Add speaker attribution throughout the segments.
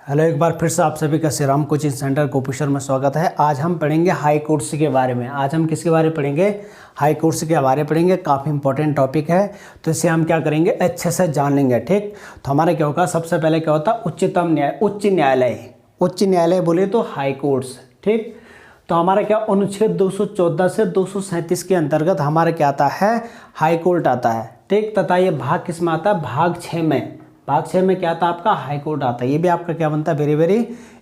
Speaker 1: Hello, एक बार फिर से आप सभी का श्री राम कोचिंग सेंटर गोपेश्वर में स्वागत है। आज हम पढ़ेंगे हाई कोर्ट्स के बारे में। आज हम किसके बारे में पढ़ेंगे? हाई कोर्ट्स के बारे में पढ़ेंगे। काफ़ी इंपॉर्टेंट टॉपिक है, तो इसे हम क्या करेंगे, अच्छे से जान लेंगे। ठीक, तो हमारा क्या होगा, सबसे पहले क्या होता है, उच्चतम न्याय, उच्च न्यायालय। उच्च न्यायालय बोले तो हाई कोर्ट्स। ठीक, तो हमारा क्या अनुच्छेद 214 से 237 के अंतर्गत हमारा क्या आता है, हाई कोर्ट आता है। ठीक, तथा ये भाग किस में आता है, भाग 6 में। भाग 6 में क्या आता है आपका, हाई कोर्ट आता है। ये भी आपका क्या बनता है, वेरी वेरी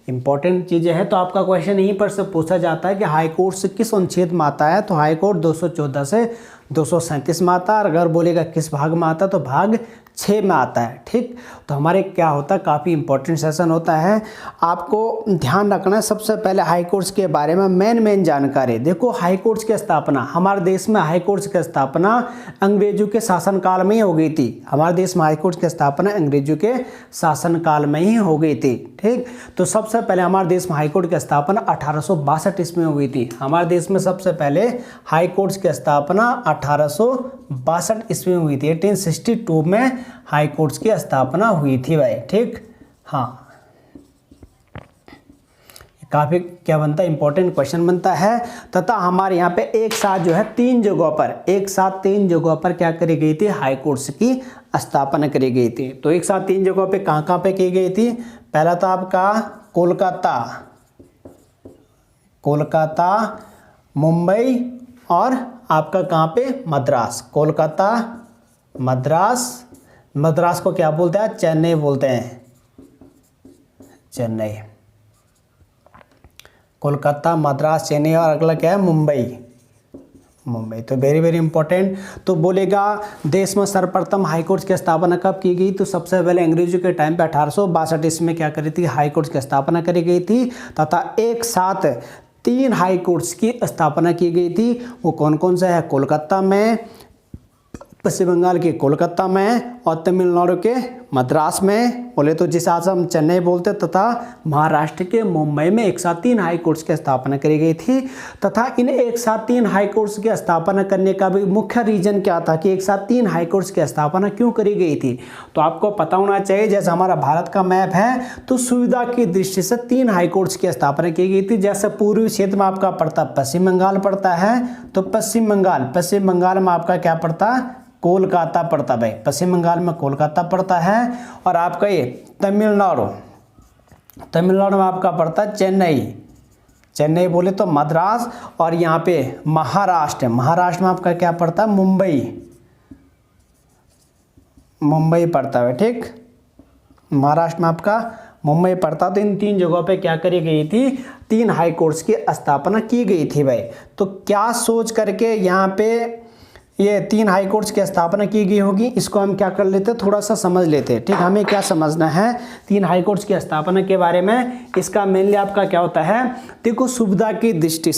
Speaker 1: इंपॉर्टेंट चीज़ें हैं। तो आपका क्वेश्चन यहीं पर से पूछा जाता है कि हाई कोर्ट से किस अनुच्छेद में आता है, तो हाई कोर्ट 214 से 237 में आता है। और अगर बोलेगा किस भाग में आता है, तो भाग 6 में आता है। ठीक, तो हमारे क्या होता है, काफ़ी इंपॉर्टेंट सेशन होता है। आपको ध्यान रखना है सबसे पहले हाई कोर्ट्स के बारे में मेन जानकारी। देखो, हाई कोर्ट्स की स्थापना हमारे देश में, हाई कोर्ट्स की स्थापना अंग्रेजों के शासनकाल में ही हो गई थी। हमारे देश में हाई कोर्ट्स की स्थापना अंग्रेजों के शासनकाल में ही हो गई थी। ठीक, तो सबसे पहले हमारे देश में हाई कोर्ट की स्थापना 1862 ईस्वी में हुई थी। हमारे देश में सबसे पहले हाई कोर्ट्स की स्थापना 1862 ईस्वी में हुई थी। 1862 में हाई कोर्ट्स की स्थापना हुई थी भाई। ठीक, हाँ, काफ़ी क्या बनता है, इंपॉर्टेंट क्वेश्चन बनता है। तथा हमारे यहाँ पे एक साथ जो है 3 जगहों पर, एक साथ 3 जगहों पर क्या करी गई थी, हाई कोर्ट्स की स्थापना करी गई थी। तो एक साथ 3 जगहों पे कहाँ पे की गई थी? पहला था आपका कोलकाता, कोलकाता, मुंबई और आपका कहाँ पे, मद्रास। कोलकाता, मद्रास, मद्रास को क्या बोलते हैं, चेन्नई बोलते हैं, चेन्नई। कोलकाता, मद्रास, चेन्नई और अगला क्या है, मुंबई, मुंबई। तो वेरी वेरी इंपॉर्टेंट। तो बोलेगा देश में सर्वप्रथम हाई कोर्ट की स्थापना कब की गई, तो सबसे पहले अंग्रेजों के टाइम पे 1862 ईस्वी में क्या करी थी, हाई कोर्ट की स्थापना करी गई थी। तथा एक साथ 3 हाई कोर्ट्स की स्थापना की गई थी। वो कौन कौन से है, कोलकाता में, पश्चिम बंगाल के कोलकाता में, और तमिलनाडु के मद्रास में बोले तो जिसे आज हम चेन्नई बोलते, तथा महाराष्ट्र के मुंबई में एक साथ 3 हाई कोर्ट्स की स्थापना करी गई थी। तथा इन एक साथ 3 हाई कोर्ट्स की स्थापना करने का भी मुख्य रीजन क्या था, कि एक साथ 3 हाई कोर्ट्स की स्थापना क्यों करी गई थी, तो आपको पता होना चाहिए। जैसे हमारा भारत का मैप है, तो सुविधा की दृष्टि से 3 हाई कोर्ट्स की स्थापना की गई थी। जैसे पूर्वी क्षेत्र में आपका पड़ता पश्चिम बंगाल पड़ता है, तो पश्चिम बंगाल में आपका क्या पड़ता, कोलकाता पड़ता भाई। पश्चिम बंगाल में कोलकाता पड़ता है। और आपका ये तमिलनाडु में आपका पड़ता है चेन्नई, चेन्नई बोले तो मद्रास। और यहाँ पे महाराष्ट्र में आपका क्या पड़ता है, मुंबई पड़ता है। ठीक, महाराष्ट्र में आपका मुंबई पड़ता। तो इन 3 जगहों पे क्या करी गई थी, 3 हाई कोर्ट्स की स्थापना की गई थी भाई। तो क्या सोच करके यहाँ पे ये 3 हाई कोर्ट्स की स्थापना की गई होगी, इसको हम क्या कर लेते हैं, थोड़ा सा समझ लेते हैं। ठीक, हमें क्या समझना है 3 हाई कोर्ट्स की स्थापना के बारे में। इसका मेनली आपका क्या होता है, देखो सुविधा की दृष्टि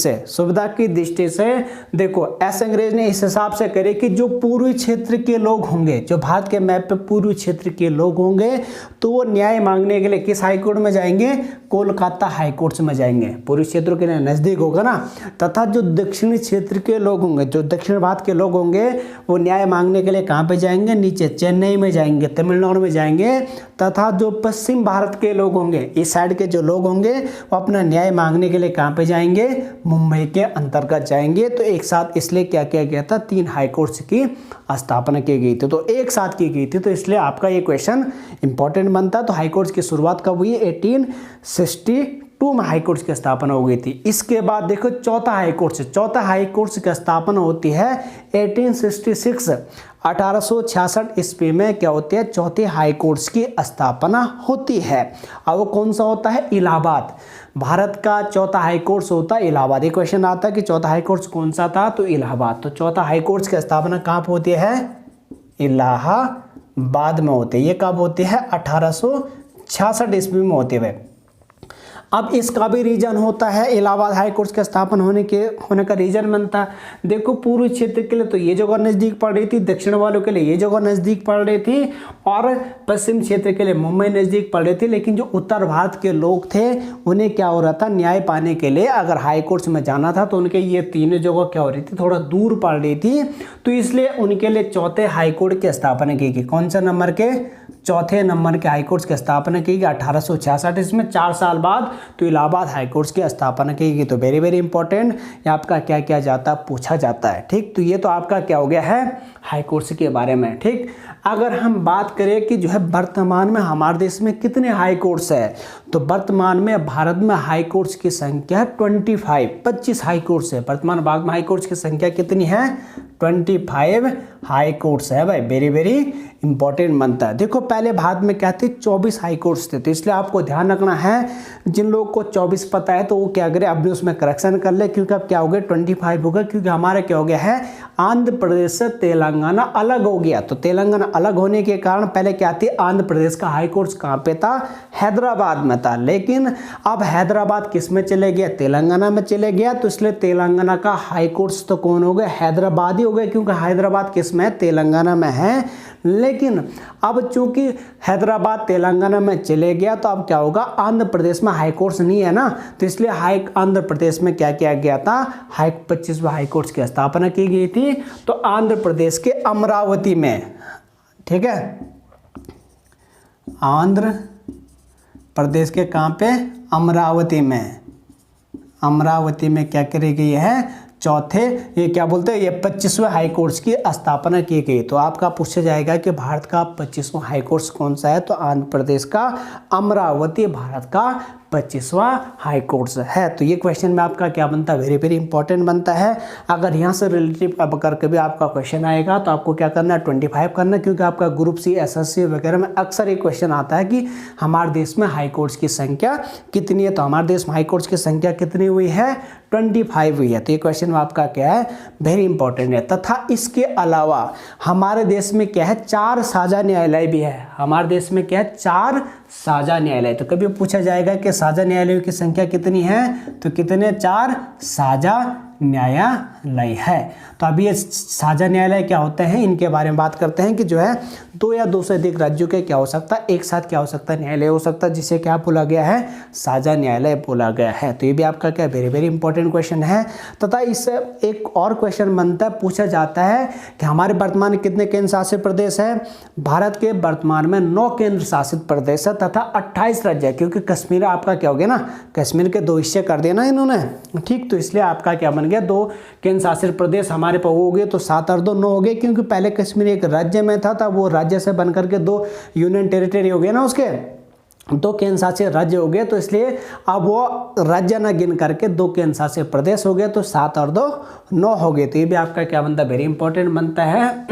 Speaker 1: से देखो ऐसे अंग्रेज ने इस हिसाब से करे कि जो पूर्वी क्षेत्र के लोग होंगे, जो भारत के मैप पे पूर्वी क्षेत्र के लोग होंगे, तो वो न्याय मांगने के लिए किस हाई कोर्ट में जाएंगे, कोलकाता हाई कोर्ट्स में जाएंगे। पूर्वी क्षेत्रों के नज़दीक होगा ना। तथा जो दक्षिणी क्षेत्र के लोग होंगे, जो दक्षिण भारत के लोग होंगे, वो न्याय मांगने के लिए कहाँ पे जाएंगे, नीचे चेन्नई में जाएंगे, तमिलनाडु में जाएंगे। तथा जो पश्चिम भारत के लोग होंगे, इस साइड के जो लोग होंगे, वो अपना न्याय मांगने के लिए कहाँ पे जाएंगे, मुंबई के अंतर्गत जाएंगे। तो एक साथ इसलिए क्या किया गया था, 3 हाई कोर्ट्स की स्थापना की गई थी। तो एक साथ की गई थी, तो इसलिए आपका ये क्वेश्चन इंपॉर्टेंट बनता है। तो हाई कोर्ट्स की शुरुआत कब हुई, 1862 में हाई कोर्ट्स की स्थापना हो गई थी। इसके बाद देखो चौथा हाई कोर्ट्स की स्थापना होती है 1866, 1866 ईस्वी में क्या होती है, चौथे हाई कोर्ट्स की स्थापना होती है। अब वो कौन सा होता है, इलाहाबाद। भारत का चौथा हाई कोर्ट्स होता है इलाहाबाद। ये क्वेश्चन आता है कि चौथा हाई कोर्ट्स कौन सा था, तो इलाहाबाद। तो चौथा हाई कोर्ट्स की स्थापना कहाँ पर होती है, इलाहाबाद में होती है। ये कब होती है, 1866 ईस्वी में होती है। अब इसका भी रीजन होता है, इलाहाबाद हाई कोर्ट के स्थापन होने का रीजन बनता है। देखो पूर्वी क्षेत्र के लिए तो ये जगह नज़दीक पड़ रही थी, दक्षिण वालों के लिए ये जगह नज़दीक पड़ रही थी, और पश्चिम क्षेत्र के लिए मुंबई नज़दीक पड़ रही थी। लेकिन जो उत्तर भारत के लोग थे उन्हें क्या हो रहा था, न्याय पाने के लिए अगर हाई कोर्ट्स में जाना था तो उनके ये तीनों जगह क्या हो रही थी, थोड़ा दूर पड़ रही थी। तो इसलिए उनके लिए चौथे हाई कोर्ट की स्थापना की गई। कौन सा नंबर के, चौथे नंबर के हाई कोर्ट की स्थापना की गई 1866 इसमें, 4 साल बाद तो इलाहाबाद हाई कोर्ट की स्थापना की गई। तो वेरी वेरी इंपॉर्टेंट, ये आपका क्या किया जाता है, पूछा जाता है। ठीक, तो ये तो आपका क्या हो गया है हाई कोर्ट्स के बारे में। ठीक, अगर हम बात करें कि जो है वर्तमान में हमारे देश में कितने हाई कोर्ट्स है, तो वर्तमान में भारत में हाई कोर्ट्स की संख्या 25 हाई कोर्ट्स है। वर्तमान भारत में हाई कोर्ट्स की संख्या कितनी है, 25 हाई कोर्ट्स है भाई, वेरी वेरी इंपॉर्टेंट बनता है। देखो पहले भारत में क्या थे, 24 हाई कोर्ट्स थे। तो इसलिए आपको ध्यान रखना है, जिन लोगों को 24 पता है तो वो क्या करे, अपने उसमें करेक्शन कर ले, क्योंकि अब क्या हो गया 25 हो गया, क्योंकि हमारा क्या हो गया है, आंध्र प्रदेश से तेलंगाना अलग हो गया। तो तेलंगाना अलग होने के कारण पहले क्या थी, आंध्र प्रदेश का हाई कोर्ट कहाँ पे था, हैदराबाद में था। लेकिन अब हैदराबाद किस में चले गया, तेलंगाना में चले गया। तो इसलिए तेलंगाना का हाई कोर्ट तो कौन हो गया, हैदराबाद ही हो गया, क्योंकि हैदराबाद किस में है, तेलंगाना में है। लेकिन अब चूंकि हैदराबाद तेलंगाना में चले गया तो अब क्या होगा, आंध्र प्रदेश में हाई कोर्ट्स नहीं है ना, तो इसलिए आंध्र प्रदेश में क्या किया गया था, 25वां हाई कोर्ट्स की स्थापना की गई थी। तो आंध्र प्रदेश के अमरावती में, ठीक है, आंध्र प्रदेश के कहाँ पे, अमरावती में क्या करी गई है, चौथे, ये क्या बोलते हैं, ये 25वें हाई कोर्ट्स की स्थापना की गई। तो आपका पूछा जाएगा कि भारत का 25वां हाई कोर्ट्स कौन सा है, तो आंध्र प्रदेश का अमरावती भारत का 25वां हाई कोर्ट्स है। तो ये क्वेश्चन में आपका क्या बनता है, वेरी वेरी इंपॉर्टेंट बनता है। अगर यहाँ से रिलेटिव अब करके भी आपका क्वेश्चन आएगा तो आपको क्या करना है, 25 करना, क्योंकि आपका ग्रुप सी, एसएससी वगैरह में अक्सर ये क्वेश्चन आता है कि हमारे देश में हाई कोर्ट्स की संख्या कितनी है। तो हमारे देश में हाई कोर्ट्स की संख्या कितनी हुई है, 25 हुई है। तो ये क्वेश्चन में आपका क्या है, वेरी इंपॉर्टेंट है। तथा इसके अलावा हमारे देश में क्या है, 4 साझा न्यायालय भी है। हमारे देश में क्या है, 4 साझा न्यायालय। तो कभी पूछा जाएगा कि साझा न्यायालयों की संख्या कितनी है, तो कितने, 4 साझा न्यायालय है। तो अभी ये साझा न्यायालय क्या होते हैं, इनके बारे में बात करते हैं कि जो है 2 या 2 से अधिक राज्यों के क्या हो सकता है, एक साथ क्या हो सकता है, न्यायालय हो सकता है, जिसे क्या बोला गया है, साझा न्यायालय बोला गया है। तो ये भी आपका क्या वेरी वेरी इंपॉर्टेंट क्वेश्चन है। तथा इससे एक और क्वेश्चन बनता है, पूछा जाता है कि हमारे वर्तमान में कितने केंद्र शासित प्रदेश है। भारत के वर्तमान में 9 केंद्र शासित प्रदेश है तथा 28 राज्य है, क्योंकि कश्मीर आपका क्या हो गया ना, कश्मीर के 2 हिस्से कर दिया ना इन्होंने, ठीक। तो इसलिए आपका क्या बन गया, 2 केंद्र शासित प्रदेश हमारे पास हो गए, तो 7 और 2 9 हो गए, क्योंकि पहले कश्मीर एक राज्य में था, वो राज्य से बनकर के 2 यूनियन टेरिटरी हो गए ना, उसके 2 केंद्र शासित राज्य हो गए। तो इसलिए अब वो राज्य न गिन करके 2 केंद्र शासित प्रदेश हो गए, तो 7 और 2 9 हो गए। तो ये भी आपका क्या बनता है, वेरी इंपॉर्टेंट बनता है।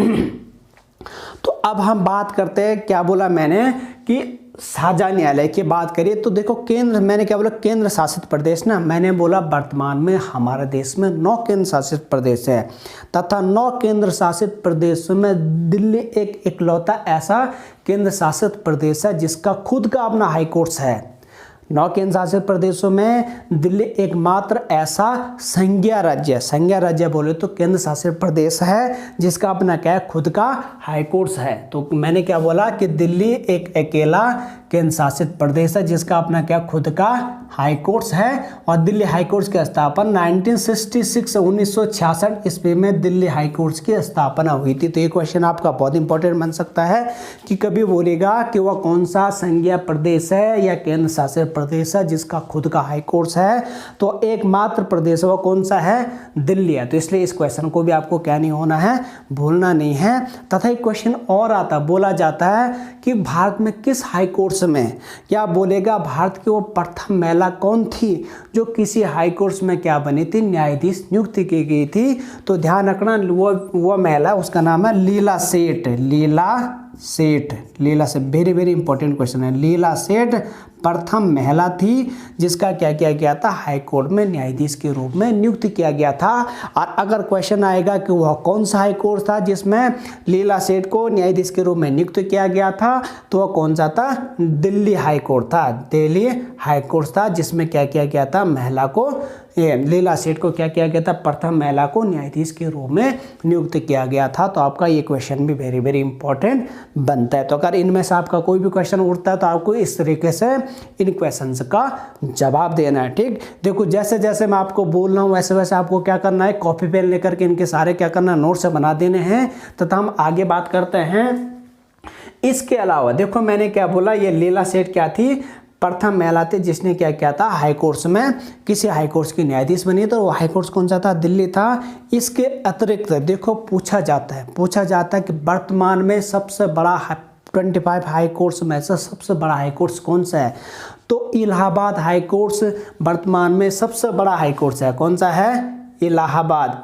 Speaker 1: तो अब हम बात करते हैं, क्या बोला मैंने कि साझा न्यायालय की बात करिए। तो देखो केंद्र, मैंने क्या बोला, केंद्र शासित प्रदेश ना, मैंने बोला वर्तमान में हमारे देश में 9 केंद्र शासित प्रदेश है तथा 9 केंद्र शासित प्रदेशों में दिल्ली एक इकलौता ऐसा केंद्र शासित प्रदेश है जिसका खुद का अपना हाई कोर्ट्स है। 9 केंद्र शासित प्रदेशों में दिल्ली एकमात्र ऐसा संघीय राज्य बोले तो केंद्र शासित प्रदेश है जिसका अपना क्या है, खुद का हाई कोर्ट्स है। तो मैंने क्या बोला कि दिल्ली एक अकेला केंद्र शासित प्रदेश है जिसका अपना क्या, खुद का हाई कोर्ट्स है। और दिल्ली हाई कोर्ट्स की स्थापना 1966 ईस्वी में दिल्ली हाई कोर्ट्स की स्थापना हुई थी। तो ये क्वेश्चन आपका बहुत इंपॉर्टेंट बन सकता है कि कभी बोलेगा कि वह कौन सा संघीय प्रदेश है या केंद्र शासित प्रदेश है जिसका खुद का हाई कोर्ट्स है, तो एकमात्र प्रदेश वह कौन सा है, दिल्ली है। तो इसलिए इस क्वेश्चन को भी आपको क्या नहीं होना है, भूलना नहीं है। तथा एक क्वेश्चन और आता, बोला जाता है कि भारत में किस हाई कोर्ट्स में, क्या बोलेगा भारत की वो प्रथम महिला कौन थी जो किसी हाई कोर्ट्स में क्या बनी थी, न्यायाधीश नियुक्त की गई थी। तो ध्यान रखना वो महिला, उसका नाम है लीला सेठ। लीला सेठ, लीला सेठ, वेरी वेरी इंपॉर्टेंट क्वेश्चन है। लीला सेठ प्रथम महिला थी जिसका क्या किया गया था, हाईकोर्ट में न्यायाधीश के रूप में नियुक्त किया गया था। और अगर क्वेश्चन आएगा कि वह कौन सा हाईकोर्ट था जिसमें लीला सेठ को न्यायाधीश के रूप में नियुक्त किया गया था, तो वह कौन सा था, दिल्ली हाईकोर्ट था। दिल्ली हाईकोर्ट था जिसमें क्या किया गया था, महिला को, लीला सेठ को क्या किया गया था, प्रथम महिला को न्यायाधीश के रूप में नियुक्त किया गया था। तो आपका ये क्वेश्चन भी वेरी वेरी इंपॉर्टेंट बनता है। तो अगर इनमें से आपका कोई भी क्वेश्चन उठता है तो आपको इस तरीके से इन क्वेश्चंस का जवाब देना है। ठीक, देखो जैसे जैसे मैं आपको बोल रहा हूँ वैसे वैसे आपको क्या करना है, कॉपी पेन लेकर के इनके सारे क्या करना है, नोट्स बना देने हैं तथा हम आगे बात करते हैं। इसके अलावा देखो मैंने क्या बोला, ये लीला सेठ क्या थी, प्रथम महिला थी जिसने क्या किया था, हाईकोर्ट में किसी हाईकोर्ट की न्यायाधीश बनी। तो वो हाईकोर्ट कौन सा था, दिल्ली था। इसके अतिरिक्त देखो पूछा जाता है कि वर्तमान में सबसे बड़ा 25 हाई कोर्ट्स में से सबसे बड़ा हाई कोर्ट्स कौन सा है, तो इलाहाबाद हाई कोर्ट्स वर्तमान में सबसे बड़ा हाई कोर्ट्स है। कौन सा है, इलाहाबाद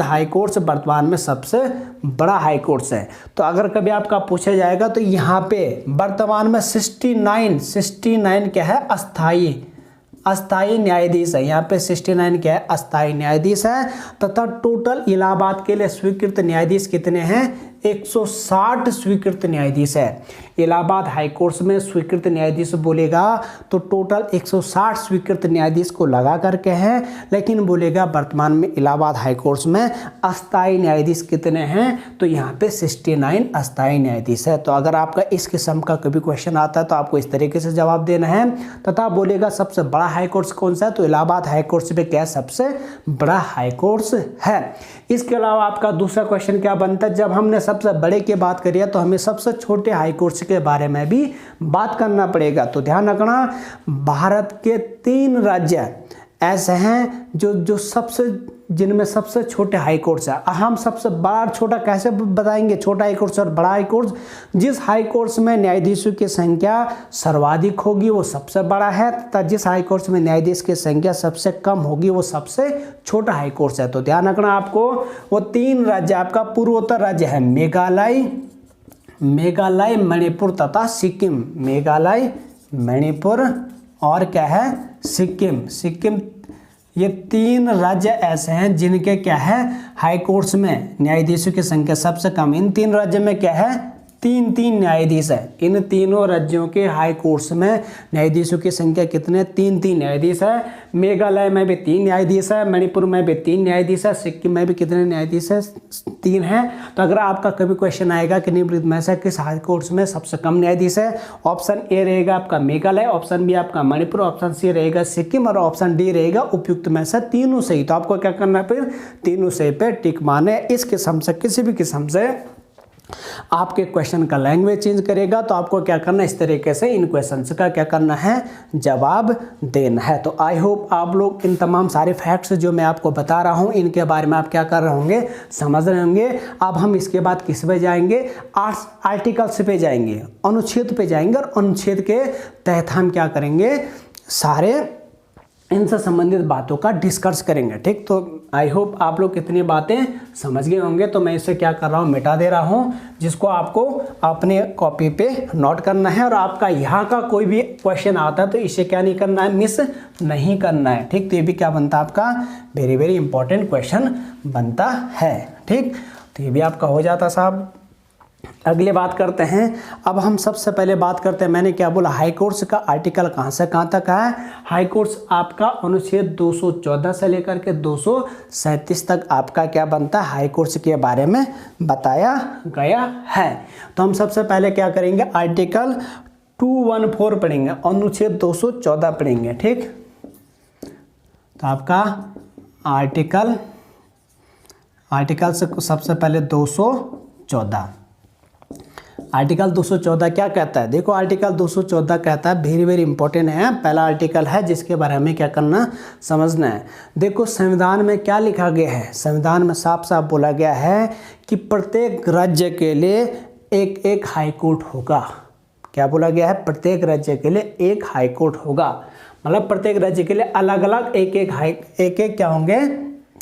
Speaker 1: हाई कोर्ट्स वर्तमान में सबसे बड़ा हाई कोर्ट्स है। तो अगर कभी आपका पूछा जाएगा तो यहाँ पे वर्तमान में 69 क्या है, अस्थाई न्यायाधीश है। यहाँ पे 69 क्या है, अस्थाई न्यायाधीश है। तथा टोटल इलाहाबाद के लिए स्वीकृत न्यायाधीश कितने हैं, 160 स्वीकृत न्यायाधीश है। इलाहाबाद हाईकोर्ट में स्वीकृत न्यायाधीश बोलेगा तो टोटल 160 स्वीकृत न्यायाधीश को लगा करके हैं, लेकिन बोलेगा वर्तमान में इलाहाबाद हाईकोर्ट में अस्थाई न्यायाधीश कितने हैं, तो यहाँ पे 69 अस्थाई न्यायाधीश है। तो अगर आपका इस किस्म का कभी क्वेश्चन आता है तो आपको इस तरीके से जवाब देना है। तथा बोलेगा सबसे बड़ा हाईकोर्ट कौन सा है, तो इलाहाबाद हाईकोर्ट पे क्या सबसे बड़ा हाईकोर्ट है। इसके अलावा आपका दूसरा क्वेश्चन क्या बनता है, जब हमने सबसे बड़े की बात करी है तो हमें सबसे छोटे हाईकोर्ट के बारे में भी बात करना पड़ेगा। तो ध्यान रखना, भारत के 3 राज्य ऐसे हैं जो सबसे, जिनमें सबसे छोटे हाई कोर्ट्स है। हम सबसे बड़ा और छोटा कैसे बताएंगे, छोटा हाई कोर्ट्स और बड़ा हाई कोर्ट्स, जिस हाई कोर्ट्स में न्यायाधीशों की संख्या सर्वाधिक होगी वो सबसे बड़ा है, तथा जिस हाई कोर्ट्स में न्यायाधीश की संख्या सबसे कम होगी वो सबसे छोटा हाई कोर्ट्स है। तो ध्यान रखना आपको, वो 3 राज्य आपका पूर्वोत्तर राज्य है, मेघालय, मणिपुर तथा सिक्किम। मेघालय, मणिपुर और क्या है, सिक्किम। ये 3 राज्य ऐसे हैं जिनके क्या है, हाई कोर्ट्स में न्यायाधीशों की संख्या सबसे कम। इन 3 राज्यों में क्या है, 3 न्यायाधीश है। इन तीनों राज्यों के हाई कोर्ट्स में न्यायाधीशों की संख्या कितने, 3 न्यायाधीश है। मेघालय में भी 3 न्यायाधीश है, मणिपुर में भी 3 न्यायाधीश है, सिक्किम में भी कितने न्यायाधीश है, 3 है। तो अगर आपका कभी क्वेश्चन आएगा कि निम्नलिखित में से किस हाई कोर्ट्स में सबसे कम न्यायाधीश है, ऑप्शन ए रहेगा आपका मेघालय, ऑप्शन बी आपका मणिपुर, ऑप्शन सी रहेगा सिक्किम और ऑप्शन डी रहेगा उपयुक्त में से तीनों सही। तो आपको क्या करना है, फिर तीनों सही पे टिक मारने। इस किस्म से किसी भी किस्म से आपके क्वेश्चन का लैंग्वेज चेंज करेगा तो आपको क्या करना है, इस तरीके से इन क्वेश्चंस का क्या करना है, जवाब देना है। तो आई होप आप लोग इन तमाम सारे फैक्ट्स जो मैं आपको बता रहा हूं इनके बारे में आप क्या कर रहे होंगे, समझ रहे होंगे। अब हम इसके बाद किस पे जाएंगे, आर्टिकल्स पे जाएंगे, अनुच्छेद पे जाएंगे और अनुच्छेद के तहत हम क्या करेंगे, सारे इनसे संबंधित बातों का डिस्कस करेंगे। ठीक, तो आई होप आप लोग कितनी बातें समझ गए होंगे। तो मैं इसे क्या कर रहा हूँ, मिटा दे रहा हूँ, जिसको आपको अपने कॉपी पे नोट करना है। और आपका यहाँ का कोई भी क्वेश्चन आता है तो इसे क्या नहीं करना है, मिस नहीं करना है। ठीक, तो ये भी क्या बनता है आपका वेरी वेरी इंपॉर्टेंट क्वेश्चन बनता है। ठीक, तो ये भी आपका हो जाता साहब। अगले बात करते हैं। अब हम सबसे पहले बात करते हैं, मैंने क्या बोला, हाई कोर्ट्स का आर्टिकल कहाँ से कहाँ तक है। हाई कोर्ट्स आपका अनुच्छेद 214 से लेकर के 237 तक आपका क्या बनता है, हाई कोर्ट्स के बारे में बताया गया है। तो हम सबसे पहले क्या करेंगे, आर्टिकल 214 पढ़ेंगे, अनुच्छेद 214 पढ़ेंगे। ठीक, तो आपका आर्टिकल से सबसे पहले 214, आर्टिकल 214 क्या कहता है, देखो आर्टिकल 214 कहता है, वेरी वेरी इंपॉर्टेंट है, पहला आर्टिकल है जिसके बारे में क्या करना, समझना है। देखो संविधान में क्या लिखा गया है, संविधान में साफ साफ बोला गया है कि प्रत्येक राज्य के लिए एक एक हाई कोर्ट होगा। क्या बोला गया है, प्रत्येक राज्य के लिए एक हाई कोर्ट होगा, मतलब प्रत्येक राज्य के लिए अलग अलग एक एक क्या होंगे,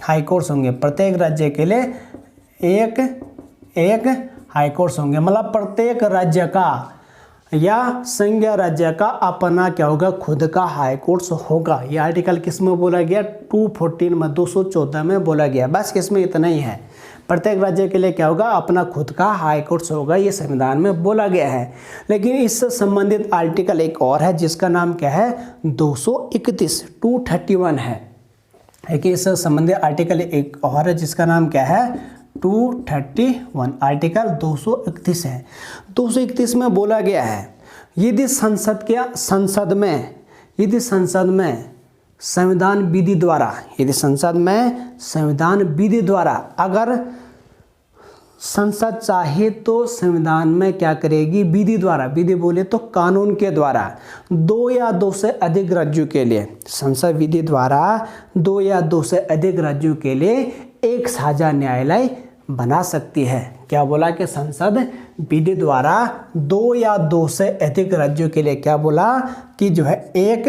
Speaker 1: हाई कोर्ट्स होंगे। प्रत्येक राज्य के लिए एक एक हाई कोर्ट्स होंगे, मतलब प्रत्येक राज्य का या संघीय राज्य का अपना क्या होगा, खुद का हाई कोर्ट्स होगा। ये आर्टिकल किस में बोला गया, 214 में 214 में बोला गया। बस इसमें इतना ही है, प्रत्येक राज्य के लिए क्या होगा, अपना खुद का हाई कोर्ट्स होगा, ये संविधान में बोला गया है। लेकिन इससे संबंधित आर्टिकल एक और है जिसका नाम क्या है, 231 231 है। लेकिन इससे संबंधित आर्टिकल एक और है जिसका नाम क्या है, 231, आर्टिकल 231 है। 231 में बोला गया है, यदि संसद में संविधान विधि द्वारा, यदि संसद में संविधान विधि द्वारा अगर संसद चाहे तो संविधान में क्या करेगी, विधि द्वारा, विधि बोले तो कानून के द्वारा 2 या 2 से अधिक राज्यों के लिए, संसद विधि द्वारा 2 या 2 से अधिक राज्यों के लिए एक साझा न्यायालय बना सकती है। क्या बोला कि संसद विधि द्वारा 2 या 2 से अधिक राज्यों के लिए क्या बोला कि जो है एक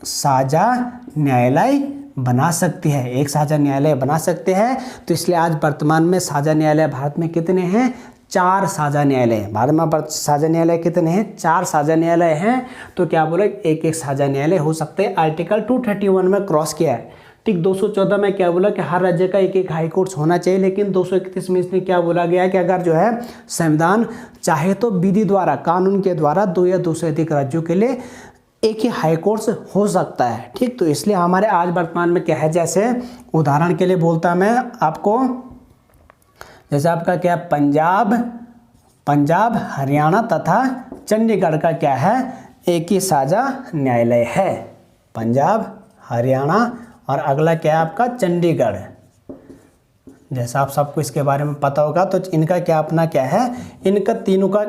Speaker 1: साझा न्यायालय बना सकती है, एक साझा न्यायालय बना सकते हैं। तो इसलिए आज वर्तमान में साझा न्यायालय भारत में कितने हैं, 4 साझा न्यायालय। भारत में साझा न्यायालय कितने हैं, 4 साझा न्यायालय हैं। तो क्या बोला, एक एक साझा न्यायालय हो सकते हैं। आर्टिकल 231 में क्रॉस किया है, ठीक। 214 में क्या बोला कि हर राज्य का एक एक हाई कोर्ट्स होना चाहिए। लेकिन 231 में इसमें क्या बोला गया कि अगर जो है संविधान चाहे तो विधि द्वारा, कानून के द्वारा 2 या 2 से अधिक राज्यों के लिए एक ही हाई कोर्ट्स हो सकता है, ठीक। तो इसलिए हमारे आज वर्तमान में क्या है, जैसे उदाहरण के लिए बोलता मैं आपको, जैसे आपका क्या पंजाब हरियाणा तथा चंडीगढ़ का क्या है, एक ही साझा न्यायालय है, पंजाब हरियाणा और अगला क्या है आपका चंडीगढ़। जैसा आप सबको इसके बारे में पता होगा तो इनका क्या अपना क्या है, इनका तीनों का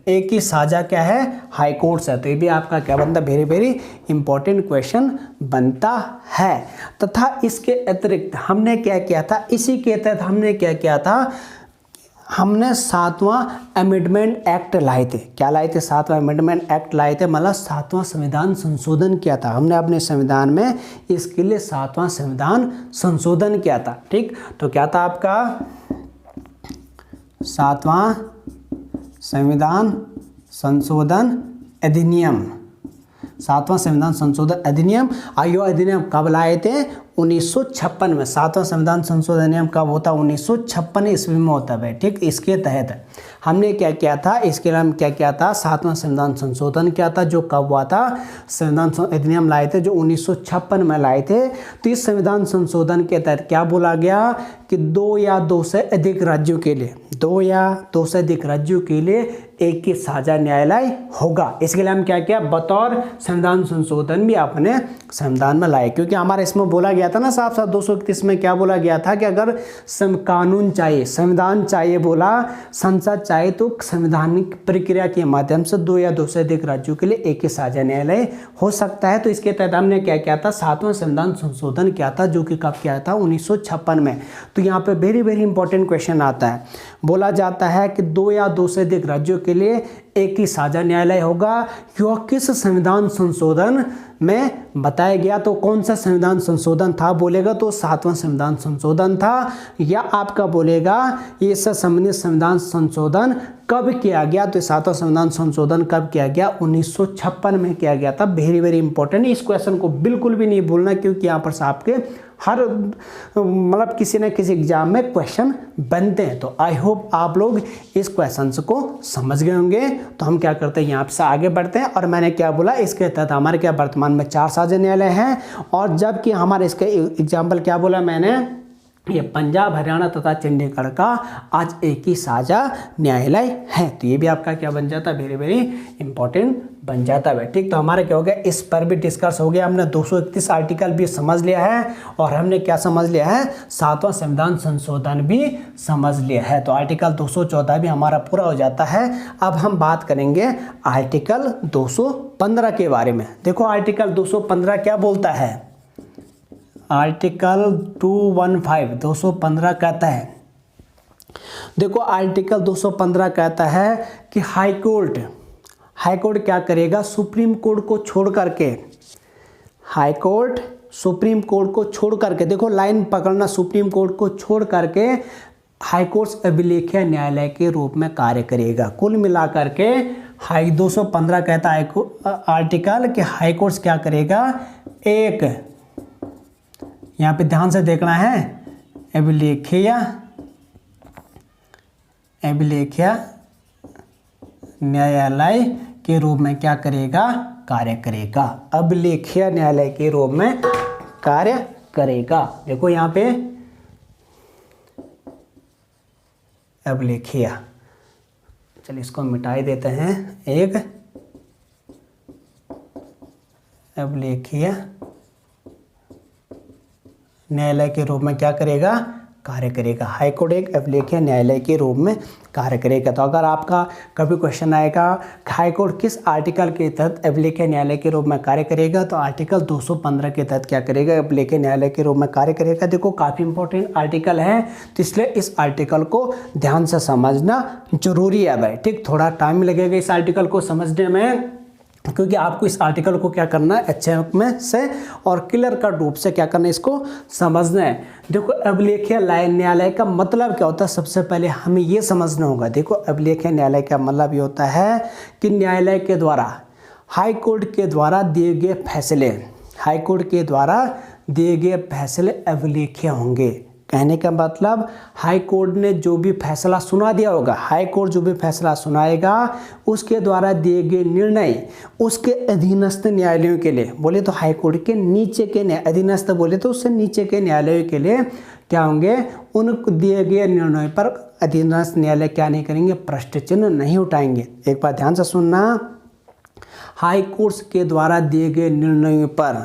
Speaker 1: एक ही साझा क्या है, हाई कोर्ट्स है। तो ये भी आपका क्या बनता है, वेरी वेरी इंपॉर्टेंट क्वेश्चन बनता है। तथा इसके अतिरिक्त हमने क्या किया था, इसी के तहत हमने क्या किया था, हमने 7वां अमेंडमेंट एक्ट लाए थे। क्या लाए थे, 7वां अमेंडमेंट एक्ट लाए थे, मतलब 7वां संविधान संशोधन किया था हमने अपने संविधान में। इसके लिए 7वां संविधान संशोधन किया था, ठीक। तो क्या था आपका 7वां संविधान संशोधन अधिनियम, 7वां संविधान संशोधन अधिनियम। आयो अधिनियम कब लाए थे, 1956 में। 7वां संविधान संशोधन अधिनियम कब होता, 1956 ईस्वी में होता है, ठीक। इसके तहत हमने क्या किया था, इसके लिए हम क्या किया था, 7वां संविधान संशोधन किया था, जो कब हुआ था, संविधान अधिनियम लाए थे जो 1956 में लाए थे। तो इस संविधान संशोधन के तहत क्या बोला गया कि 2 या 2 से अधिक राज्यों के लिए, 2 या 2 से अधिक राज्यों के लिए एक ही साझा न्यायालय होगा। इसके लिए हम क्या किया, बतौर संविधान संशोधन भी अपने संविधान में लाए, क्योंकि हमारे इसमें बोला गया था ना साफ साफ 231 में क्या बोला गया था कि अगर कानून चाहिए, संविधान चाहिए, बोला संसद चाहे तो संवैधानिक प्रक्रिया के माध्यम से 2 या 2 से अधिक राज्यों के लिए एक ही साझा न्यायालय हो सकता है। तो इसके तहत हमने क्या किया था, 7वां संविधान संशोधन किया था, जो कि कब किया था, 1956 में। तो यहाँ पे वेरी वेरी इंपॉर्टेंट क्वेश्चन आता है, बोला जाता है कि 2 या 2 से अधिक राज्यों के लिए एक ही साझा न्यायालय होगा। यह किस संविधान संशोधन में बताया गया, तो कौन सा संविधान संशोधन था, बोलेगा तो 7वां संविधान संशोधन था। या आपका बोलेगा ये संबंधित संविधान संशोधन कब किया गया, तो 7वां संविधान संशोधन कब किया गया, 1956 में किया गया था। वेरी वेरी इंपॉर्टेंट, इस क्वेश्चन को बिल्कुल भी नहीं भूलना, क्योंकि यहाँ पर आपके हर मतलब किसी न किसी एग्जाम में क्वेश्चन बनते हैं। तो आई होप आप लोग इस क्वेश्चन को समझ गए होंगे। तो हम क्या करते हैं, यहाँ से आगे बढ़ते हैं। और मैंने क्या बोला, इसके तहत हमारे क्या वर्तमान में 4 साझा न्यायालय हैं, और जबकि हमारे इसके एग्जाम्पल क्या बोला मैंने, ये पंजाब हरियाणा तथा चंडीगढ़ का आज एक ही साझा न्यायालय है। तो ये भी आपका क्या बन जाता है, वेरी वेरी इंपॉर्टेंट बन जाता है, ठीक। तो हमारा क्या हो गया, इस पर भी डिस्कस हो गया। हमने 231 आर्टिकल भी समझ लिया है, और हमने क्या समझ लिया है, 7वां संविधान संशोधन भी समझ लिया है। तो आर्टिकल 214 भी हमारा पूरा हो जाता है। अब हम बात करेंगे आर्टिकल 215 के बारे में। देखो आर्टिकल 215 क्या बोलता है, आर्टिकल 215 कहता है, देखो आर्टिकल 215 कहता है कि हाई कोर्ट क्या करेगा, सुप्रीम कोर्ट को छोड़ करके, हाई कोर्ट सुप्रीम कोर्ट को छोड़ करके, देखो लाइन पकड़ना, सुप्रीम कोर्ट को छोड़ करके हाईकोर्ट अभिलेखीय न्यायालय के रूप में कार्य करेगा। कुल मिलाकर के 215 कहता है आर्टिकल कि हाईकोर्ट क्या करेगा, एक, यहाँ पे ध्यान से देखना है, अभिलेखीय न्यायालय के रूप में क्या करेगा, कार्य करेगा। अभिलेखीय न्यायालय के रूप में कार्य करेगा। देखो यहाँ पे अभिलेखीय, चलिए इसको मिटाई देते हैं। एक अभिलेखीय न्यायालय के रूप में क्या करेगा, कार्य करेगा। हाईकोर्ट एक अभिलेखीय न्यायालय के रूप में कार्य करेगा। तो अगर आपका कभी क्वेश्चन आएगा हाईकोर्ट किस आर्टिकल के तहत अभिलेखीय न्यायालय के रूप में कार्य करेगा, तो आर्टिकल 215 के तहत क्या करेगा, अभिलेखीय न्यायालय के रूप में कार्य करेगा। देखो काफ़ी इंपॉर्टेंट आर्टिकल है, तो इसलिए इस आर्टिकल को ध्यान से समझना जरूरी है भाई। ठीक, थोड़ा टाइम लगेगा इस आर्टिकल को समझने में, क्योंकि आपको इस आर्टिकल को क्या करना है, अच्छे में से और क्लियर कट रूप से क्या करना है, इसको समझना है। देखो अभिलेखीय न्यायालय का मतलब क्या होता है, सबसे पहले हमें ये समझना होगा। देखो अभिलेखीय न्यायालय का मतलब ये होता है कि न्यायालय के द्वारा, हाई कोर्ट के द्वारा दिए गए फैसले, हाई कोर्ट के द्वारा दिए गए फैसले अभिलेखीय होंगे। कहने का मतलब हाई कोर्ट ने जो भी फैसला सुना दिया होगा, हाई कोर्ट जो भी फैसला सुनाएगा उसके द्वारा दिए गए निर्णय उसके अधीनस्थ न्यायालयों के लिए, बोले तो हाई कोर्ट के नीचे के अधीनस्थ, बोले तो उससे नीचे के न्यायालयों के लिए क्या होंगे, उन दिए गए निर्णय पर अधीनस्थ न्यायालय क्या नहीं करेंगे, प्रश्न चिन्ह नहीं उठाएंगे। एक बार ध्यान से सुनना, हाई कोर्ट के द्वारा दिए गए निर्णयों पर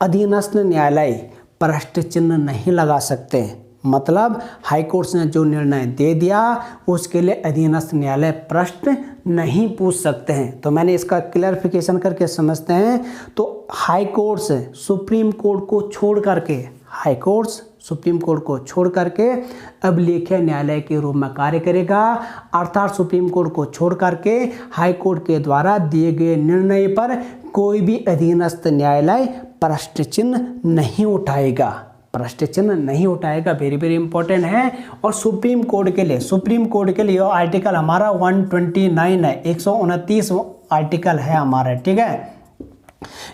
Speaker 1: अधीनस्थ न्यायालय प्रश्न चिन्ह नहीं लगा सकते। मतलब हाई कोर्ट ने जो निर्णय दे दिया उसके लिए अधीनस्थ न्यायालय प्रश्न नहीं पूछ सकते हैं। तो मैंने इसका क्लैरिफिकेशन करके समझते हैं। तो हाई कोर्ट से सुप्रीम कोर्ट को छोड़ करके, हाई कोर्ट सुप्रीम कोर्ट को छोड़ करके अभिलेखीय न्यायालय के रूप में कार्य करेगा। अर्थात सुप्रीम कोर्ट को छोड़ करके हाई कोर्ट के द्वारा दिए गए निर्णय पर कोई भी अधीनस्थ न्यायालय प्रश्न चिन्ह नहीं उठाएगा, प्रश्न चिन्ह नहीं उठाएगा। वेरी वेरी इंपॉर्टेंट है। और सुप्रीम कोर्ट के लिए आर्टिकल हमारा 129 है, 129 आर्टिकल है हमारा, ठीक है।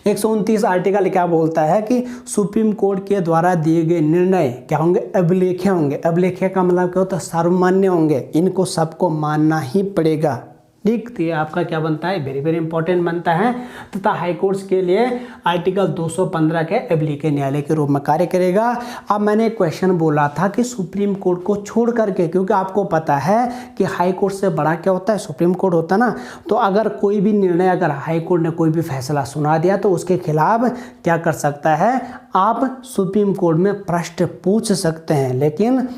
Speaker 1: 129 आर्टिकल क्या बोलता है कि सुप्रीम कोर्ट के द्वारा दिए गए निर्णय क्या होंगे, अभिलेखीय होंगे। अभिलेखीय का मतलब क्या होता है, सर्वमान्य होंगे, इनको सबको मानना ही पड़ेगा। ठीक, तो ये आपका क्या बनता है, वेरी वेरी इंपॉर्टेंट बनता है। तथा हाई कोर्ट्स के लिए आर्टिकल 215 के अभिलेखीय न्यायालय के रूप में कार्य करेगा। अब मैंने क्वेश्चन बोला था कि सुप्रीम कोर्ट को छोड़ करके, क्योंकि आपको पता है कि हाई कोर्ट से बड़ा क्या होता है, सुप्रीम कोर्ट होता है ना। तो अगर कोई भी निर्णय, अगर हाई कोर्ट ने कोई भी फैसला सुना दिया तो उसके खिलाफ क्या कर सकता है, आप सुप्रीम कोर्ट में प्रश्न पूछ सकते हैं। लेकिन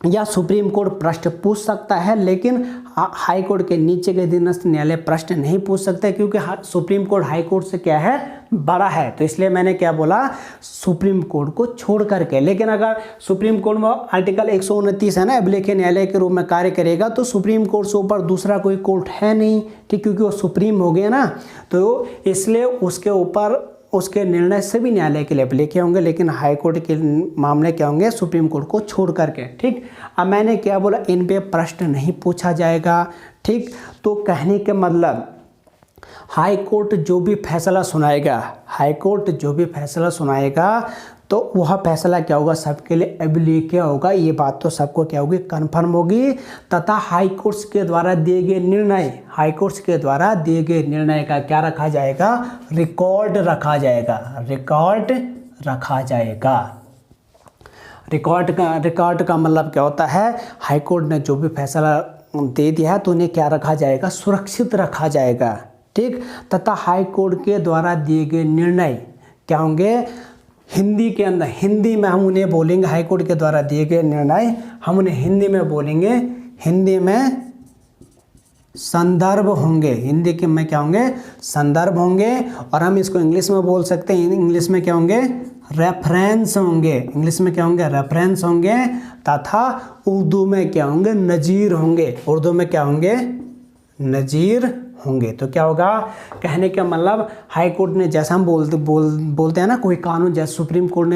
Speaker 1: या सुप्रीम कोर्ट प्रश्न पूछ सकता है, लेकिन हाई कोर्ट के नीचे के अधीनस्थ न्यायालय प्रश्न नहीं पूछ सकते, क्योंकि सुप्रीम कोर्ट हाई कोर्ट से क्या है, बड़ा है। तो इसलिए मैंने क्या बोला, सुप्रीम कोर्ट को छोड़ करके। लेकिन अगर सुप्रीम कोर्ट में आर्टिकल 129 है ना, अभिलेखीय न्यायालय के रूप में कार्य करेगा, तो सुप्रीम कोर्ट से ऊपर दूसरा कोई कोर्ट है नहीं, ठीक, क्योंकि वो सुप्रीम हो गया ना। तो इसलिए उसके ऊपर उसके निर्णय सभी न्यायालय के लिए अभिलेखीय होंगे, लेकिन हाई कोर्ट के मामले क्या होंगे, सुप्रीम कोर्ट को छोड़ करके। ठीक, अब मैंने क्या बोला, इन पे प्रश्न नहीं पूछा जाएगा। ठीक, तो कहने के मतलब हाई कोर्ट जो भी फैसला सुनाएगा, हाई कोर्ट जो भी फैसला सुनाएगा तो वह फैसला क्या होगा, सबके लिए अभिलेखीय होगा। ये बात तो सबको क्या होगी, कन्फर्म होगी। तथा हाई कोर्ट्स के द्वारा दिए गए निर्णय, हाई कोर्ट्स के द्वारा दिए गए निर्णय का क्या रखा जाएगा, रिकॉर्ड रखा जाएगा, रिकॉर्ड रखा जाएगा। रिकॉर्ड का मतलब क्या होता है, हाई कोर्ट ने जो भी फैसला दे दिया है तो उन्हें क्या रखा जाएगा, सुरक्षित रखा जाएगा। ठीक, तथा हाई कोर्ट के द्वारा दिए गए निर्णय क्या होंगे, हिंदी के अंदर, हिंदी में हम उन्हें बोलेंगे, हाई कोर्ट के द्वारा दिए गए निर्णय हम उन्हें हिंदी में बोलेंगे, हिंदी में संदर्भ होंगे, हिंदी के में क्या होंगे, संदर्भ होंगे। और हम इसको इंग्लिश में बोल सकते हैं, इंग्लिश में क्या होंगे, रेफरेंस होंगे, इंग्लिश में क्या होंगे, रेफरेंस होंगे। तथा उर्दू में क्या होंगे, नज़ीर होंगे, उर्दू में क्या होंगे, नज़ीर होंगे। तो क्या होगा, कहने का मतलब हाई कोर्ट ने, जैसा हम बोलते हैं ना, कोई कानून, जैसे सुप्रीम कोर्ट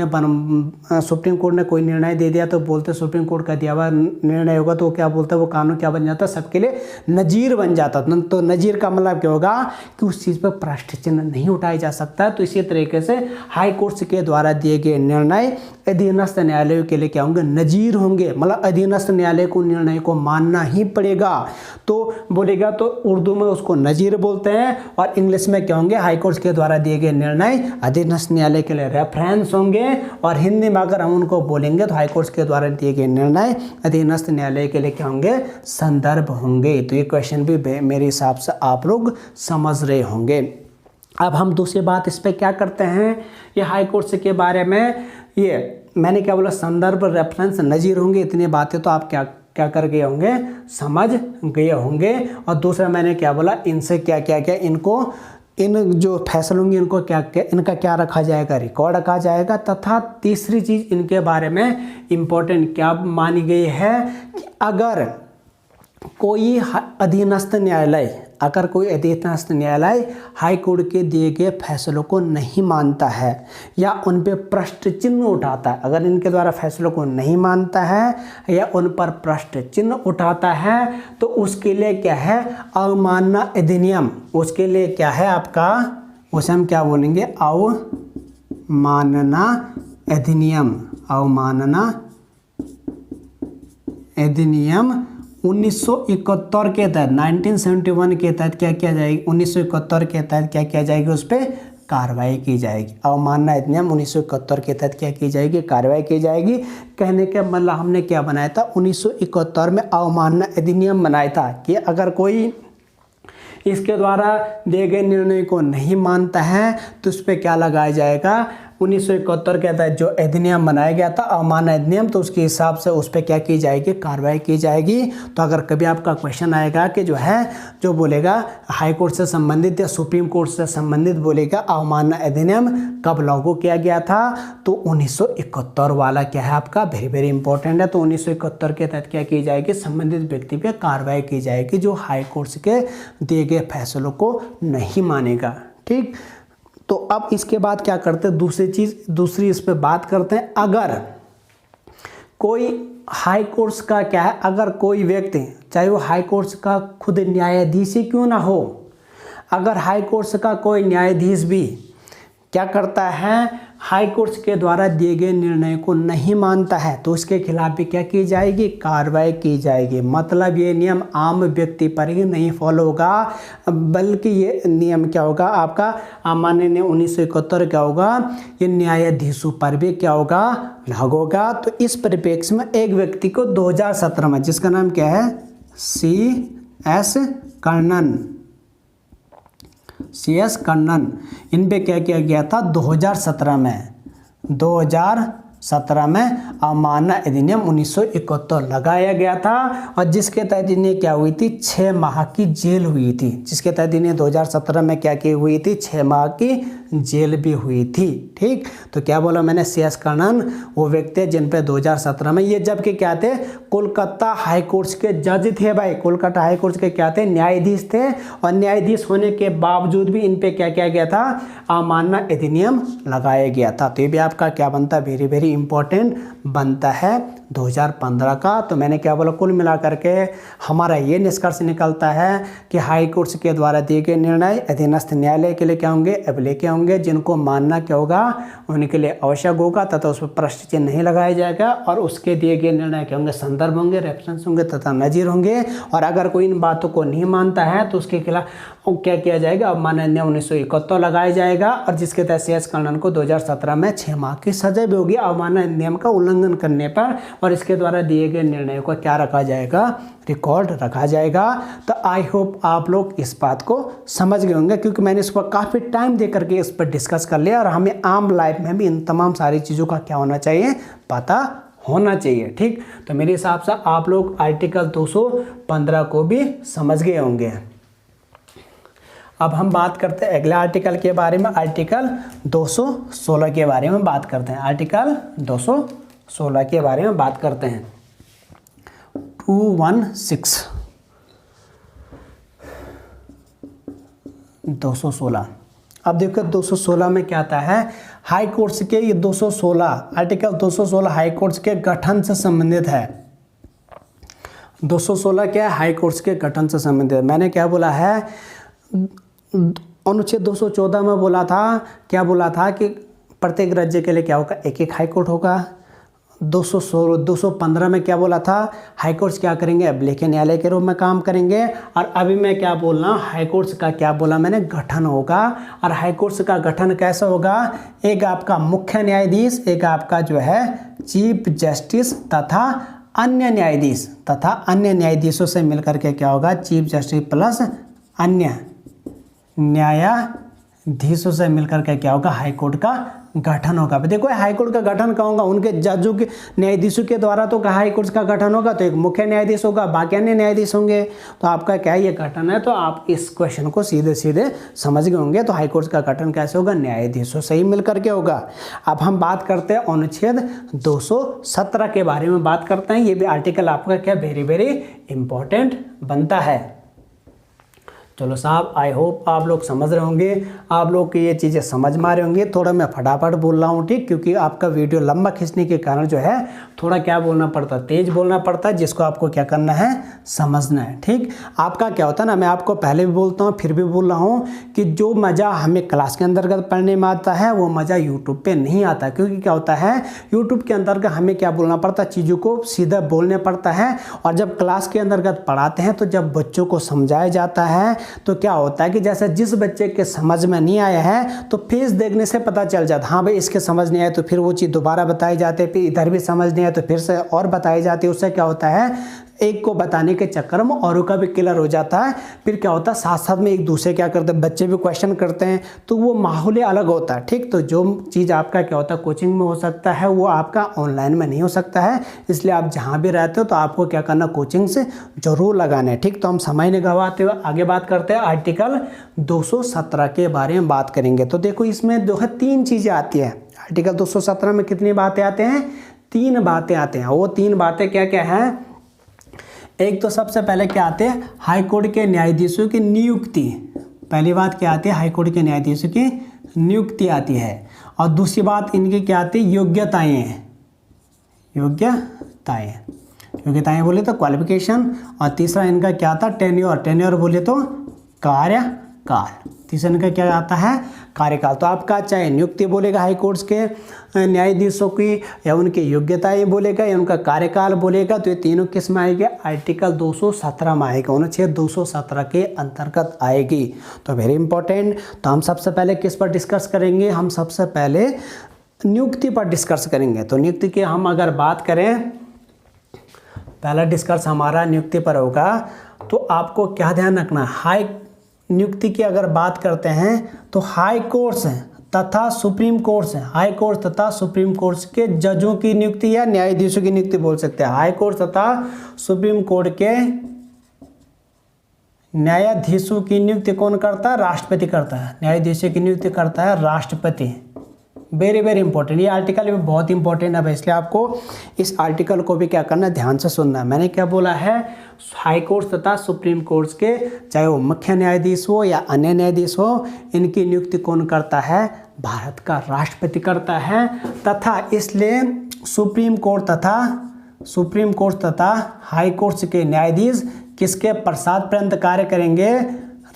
Speaker 1: ने कोई निर्णय दे दिया तो बोलते सुप्रीम कोर्ट का दिया हुआ निर्णय होगा, तो क्या बोलते हैं वो कानून क्या बन जाता है, सबके लिए नजीर बन जाता। तो नजीर का मतलब क्या होगा कि उस चीज़ पर प्रश्न चिन्ह नहीं उठाया जा सकता। तो इसी तरीके से हाई कोर्ट के द्वारा दिए गए निर्णय अधीनस्थ न्यायालयों के लिए क्या होंगे, नजीर होंगे, मतलब अधीनस्थ न्यायालय को निर्णय को मानना ही पड़ेगा। तो बोलेगा तो उर्दू में उसको नजीर बोलते हैं, और इंग्लिश में क्या होंगे, हाई कोर्ट के द्वारा दिए गए निर्णय अधीनस्थ न्यायालय के लिए रेफरेंस होंगे। और हिंदी में अगर हम उनको बोलेंगे तो हाई कोर्ट के द्वारा दिए गए निर्णय अधीनस्थ न्यायालय के लिए क्या होंगे, संदर्भ होंगे। तो ये क्वेश्चन भी मेरे हिसाब से आप लोग समझ रहे होंगे। अब हम दूसरी बात इस पर क्या करते हैं, ये हाई कोर्ट के बारे में, ये मैंने क्या बोला, संदर्भ, रेफरेंस, नज़ीर होंगे, इतनी बातें तो आप क्या कर गए होंगे, समझ गए होंगे। और दूसरा मैंने क्या बोला, इनसे क्या इन जो फैसले होंगे इनका क्या रखा जाएगा, रिकॉर्ड रखा जाएगा। तथा तीसरी चीज़ इनके बारे में इम्पोर्टेंट क्या मानी गई है कि अगर कोई अधीनस्थ न्यायालय हाई कोर्ट के दिए गए फैसलों को नहीं मानता है या उन पे प्रश्न चिन्ह उठाता है, अगर इनके द्वारा फैसलों को नहीं मानता है या उन पर प्रश्न चिन्ह उठाता है, तो उसके लिए क्या है, अवमानना अधिनियम, उसके लिए क्या है आपका, उसे हम क्या बोलेंगे, अवमानना अधिनियम। 1971 के तहत, 1971 के तहत क्या किया जाएगी, 1971 के तहत क्या किया जाएगी, उस पर कार्रवाई की जाएगी। अवमानना अधिनियम 1971 के तहत क्या की जाएगी, कार्रवाई की जाएगी। कहने का मतलब हमने क्या बनाया था, 1971 में अवमानना अधिनियम बनाया था कि अगर कोई इसके द्वारा दिए गए निर्णय को नहीं मानता है तो उस पर क्या लगाया जाएगा, 1971 के तहत जो अधिनियम बनाया गया था अवमानना अधिनियम, तो उसके हिसाब से उस पर क्या की जाएगी, कार्रवाई की जाएगी। तो अगर कभी आपका क्वेश्चन आएगा कि जो बोलेगा हाई कोर्ट से संबंधित या सुप्रीम कोर्ट से संबंधित बोलेगा अवमानना अधिनियम कब लागू किया गया था, तो 1971 वाला क्या है आपका, वेरी वेरी इंपॉर्टेंट है। तो 1971 के तहत क्या की जाएगी, संबंधित व्यक्ति पर कार्रवाई की जाएगी जो हाई कोर्ट के दिए गए फैसलों को नहीं मानेगा। ठीक, तो अब इसके बाद क्या करते हैं, दूसरी इस पे बात करते हैं। अगर कोई हाई कोर्ट का क्या है, अगर कोई व्यक्ति, चाहे वो हाई कोर्ट का खुद न्यायाधीश ही क्यों ना हो, अगर हाई कोर्ट का कोई न्यायाधीश भी क्या करता है, हाई कोर्ट के द्वारा दिए गए निर्णय को नहीं मानता है, तो उसके खिलाफ भी क्या की जाएगी, कार्रवाई की जाएगी। मतलब ये नियम आम व्यक्ति पर ही नहीं फॉलो होगा, बल्कि ये नियम क्या होगा आपका, अमान्य ने 1971 क्या होगा, ये न्यायाधीशों पर भी क्या होगा, लागू होगा। तो इस परिप्रेक्ष्य में एक व्यक्ति को 2017 में, जिसका नाम क्या है, CS कन्नन, इन पे क्या किया गया था 2017 में अवमानना अधिनियम 1971 लगाया गया था, और जिसके तहत इन्हें क्या हुई थी, 6 माह की जेल हुई थी। जिसके तहत इन्हें 2017 में क्या की हुई थी, 6 माह की जेल भी हुई थी। ठीक, तो क्या बोला मैंने, CS कन्नन वो व्यक्ति जिन पे 2017 में, ये जबकि क्या थे, कोलकाता हाई कोर्ट के जज थे भाई, कोलकाता हाई कोर्ट के क्या थे, न्यायाधीश थे, और न्यायाधीश होने के बावजूद भी इन पे क्या किया गया था, अवमानना अधिनियम लगाया गया था। तो ये भी आपका क्या बनता है, वेरी वेरी इंपॉर्टेंट बनता है 2015 का। तो मैंने क्या बोला, कुल मिलाकर के हमारा ये निष्कर्ष निकलता है कि हाई कोर्ट के द्वारा दिए गए निर्णय अधीनस्थ न्यायालय के लिए क्या होंगे, अभिलेख क्या होंगे, जिनको मानना क्या होगा, उनके लिए आवश्यक होगा, तथा उस पर प्रश्न चिन्ह नहीं लगाया जाएगा, और उसके दिए गए निर्णय क्या होंगे, संदर्भ होंगे, रेफरेंस होंगे तथा नजीर होंगे। और अगर कोई इन बातों को नहीं मानता है तो उसके खिलाफ क्या किया जाएगा, अवमानना अधिनियम 1971 लगाया जाएगा, और जिसके तहत CS कन्नन को 2017 में 6 माह की सजा भी होगी अवमानना अधिनियम का उल्लंघन करने पर, और इसके द्वारा दिए गए निर्णयों को क्या रखा जाएगा, रिकॉर्ड रखा जाएगा। तो आई होप आप लोग इस बात को समझ गए होंगे, क्योंकि मैंने इसको काफ़ी टाइम दे करके इस पर डिस्कस कर लिया, और हमें आम लाइफ में भी इन तमाम सारी चीज़ों का क्या होना चाहिए, पता होना चाहिए। ठीक, तो मेरे हिसाब से आप लोग आर्टिकल 215 को भी समझ गए होंगे। अब हम बात करते हैं अगले आर्टिकल के बारे में, आर्टिकल 216 के बारे में बात करते हैं। आर्टिकल 216 के बारे में बात करते हैं। 216 216। अब देखो 216 में क्या आता है, हाई कोर्ट्स के, ये 216 आर्टिकल 216 हाई कोर्ट्स के गठन से संबंधित है। 216 क्या है, हाई कोर्ट्स के गठन से संबंधित है। मैंने क्या बोला है, अनुच्छेद 214 में बोला था, क्या बोला था कि प्रत्येक राज्य के लिए क्या होगा, एक एक हाई कोर्ट होगा। 215 में क्या बोला था, हाई कोर्ट्स क्या करेंगे, अब लेखी न्यायालय के रूप में काम करेंगे। और अभी मैं क्या बोल रहा हूँ, हाई कोर्ट्स का क्या बोला मैंने, गठन होगा। और हाई कोर्ट्स का गठन कैसा होगा, एक आपका मुख्य न्यायाधीश, एक आपका जो है चीफ जस्टिस तथा अन्य न्यायाधीशों से मिलकर के क्या होगा, चीफ जस्टिस प्लस अन्य न्यायाधीशों से मिलकर के क्या होगा, हाई कोर्ट का गठन होगा। देखो हाई कोर्ट का गठन कहाँ होगा, उनके जजों के न्यायाधीशों के द्वारा तो हाई कोर्ट का गठन होगा। तो एक मुख्य न्यायाधीश होगा, बाकी अन्य न्यायाधीश होंगे। तो आपका क्या ये गठन है, तो आप इस क्वेश्चन को सीधे सीधे समझ गए होंगे। तो हाई कोर्ट का गठन कैसे होगा, न्यायाधीशों से ही मिलकर के होगा। अब हम बात करते हैं अनुच्छेद 217 के बारे में बात करते हैं। ये भी आर्टिकल आपका क्या वेरी वेरी इंपॉर्टेंट बनता है। चलो साहब, आई होप आप लोग समझ रहे होंगे, आप लोग की ये चीज़ें समझ में आ रही होंगी। थोड़ा मैं फटाफट बोल रहा हूँ, ठीक, क्योंकि आपका वीडियो लंबा खींचने के कारण जो है थोड़ा क्या बोलना पड़ता है, तेज बोलना पड़ता है, जिसको आपको क्या करना है, समझना है। ठीक, आपका क्या होता है ना, मैं आपको पहले भी बोलता हूँ फिर भी बोल रहा हूँ कि जो मज़ा हमें क्लास के अंतर्गत पढ़ने में आता है वो मज़ा यूट्यूब पर नहीं आता। क्योंकि क्या होता है, यूट्यूब के अंतर्गत हमें क्या बोलना पड़ता है, चीज़ों को सीधा बोलने पड़ता है। और जब क्लास के अंतर्गत पढ़ाते हैं तो जब बच्चों को समझाया जाता है तो क्या होता है कि जैसे जिस बच्चे के समझ में नहीं आया है तो फेस देखने से पता चल जाता, हाँ भाई इसके समझ नहीं आया, तो फिर वो चीज़ दोबारा बताई जाती है, फिर इधर भी समझ नहीं आया तो फिर से और बताई जाती है। उससे क्या होता है, एक को बताने के चक्कर में औरों का भी क्लियर हो जाता है। फिर क्या होता है, साथ साथ में एक दूसरे क्या करते हैं, बच्चे भी क्वेश्चन करते हैं, तो वो माहौल अलग होता है। ठीक, तो जो चीज़ आपका क्या होता है कोचिंग में हो सकता है वो आपका ऑनलाइन में नहीं हो सकता है। इसलिए आप जहाँ भी रहते हो तो आपको क्या करना, कोचिंग से जरूर लगाना है। ठीक, तो हम समय नहीं गंवाते हुए आगे बात करते हैं, आर्टिकल 217 के बारे में बात करेंगे। तो देखो इसमें जो है 3 चीज़ें आती है। आर्टिकल 217 में कितनी बातें आते हैं, 3 बातें आते हैं। वो 3 बातें क्या क्या हैं, एक तो सबसे पहले क्या आते हैं, हाई कोर्ट के न्यायाधीशों की नियुक्ति। पहली बात क्या आती है, हाई कोर्ट के न्यायाधीशों की नियुक्ति आती है। और दूसरी बात इनकी क्या आती है, योग्यताएं बोले तो क्वालिफिकेशन। और तीसरा इनका क्या आता है, टेन्योर बोले तो कार्यकाल। तीसरा इनका क्या आता है, कार्यकाल। तो आपका चाहे नियुक्ति बोलेगा हाई कोर्ट्स के न्यायाधीशों की, या उनकी योग्यताएं बोलेगा, या उनका कार्यकाल बोलेगा, तो ये तीनों किस में आएगी, आर्टिकल 217 में आएगा, अनुच्छेद 217 के अंतर्गत आएगी। तो वेरी इंपॉर्टेंट। तो हम सबसे पहले किस पर डिस्कस करेंगे, हम सबसे पहले नियुक्ति पर डिस्कस करेंगे। तो नियुक्ति की हम अगर बात करें, पहला डिस्कस हमारा नियुक्ति पर होगा। तो आपको क्या ध्यान रखना, हाई नियुक्ति की अगर बात करते हैं तो हाई कोर्ट्स तथा सुप्रीम कोर्ट्स, हाई कोर्ट तथा सुप्रीम कोर्ट्स के जजों की नियुक्ति या न्यायाधीशों की नियुक्ति बोल सकते हैं। हाई कोर्ट तथा सुप्रीम कोर्ट के न्यायाधीशों की नियुक्ति कौन करता है, राष्ट्रपति करता है। न्यायाधीशों की नियुक्ति करता है राष्ट्रपति। वेरी वेरी इंपॉर्टेंट, ये आर्टिकल भी बहुत इंपॉर्टेंट है, इसलिए आपको इस आर्टिकल को भी क्या करना है, ध्यान से सुनना है। मैंने क्या बोला है, हाई कोर्ट तथा सुप्रीम कोर्ट्स के चाहे वो मुख्य न्यायाधीश हो या अन्य न्यायाधीश हो, इनकी नियुक्ति कौन करता है, भारत का राष्ट्रपति करता है। तथा इसलिए सुप्रीम कोर्ट तथा हाई कोर्ट्स के न्यायाधीश किसके प्रसाद पर्यंत कार्य करेंगे,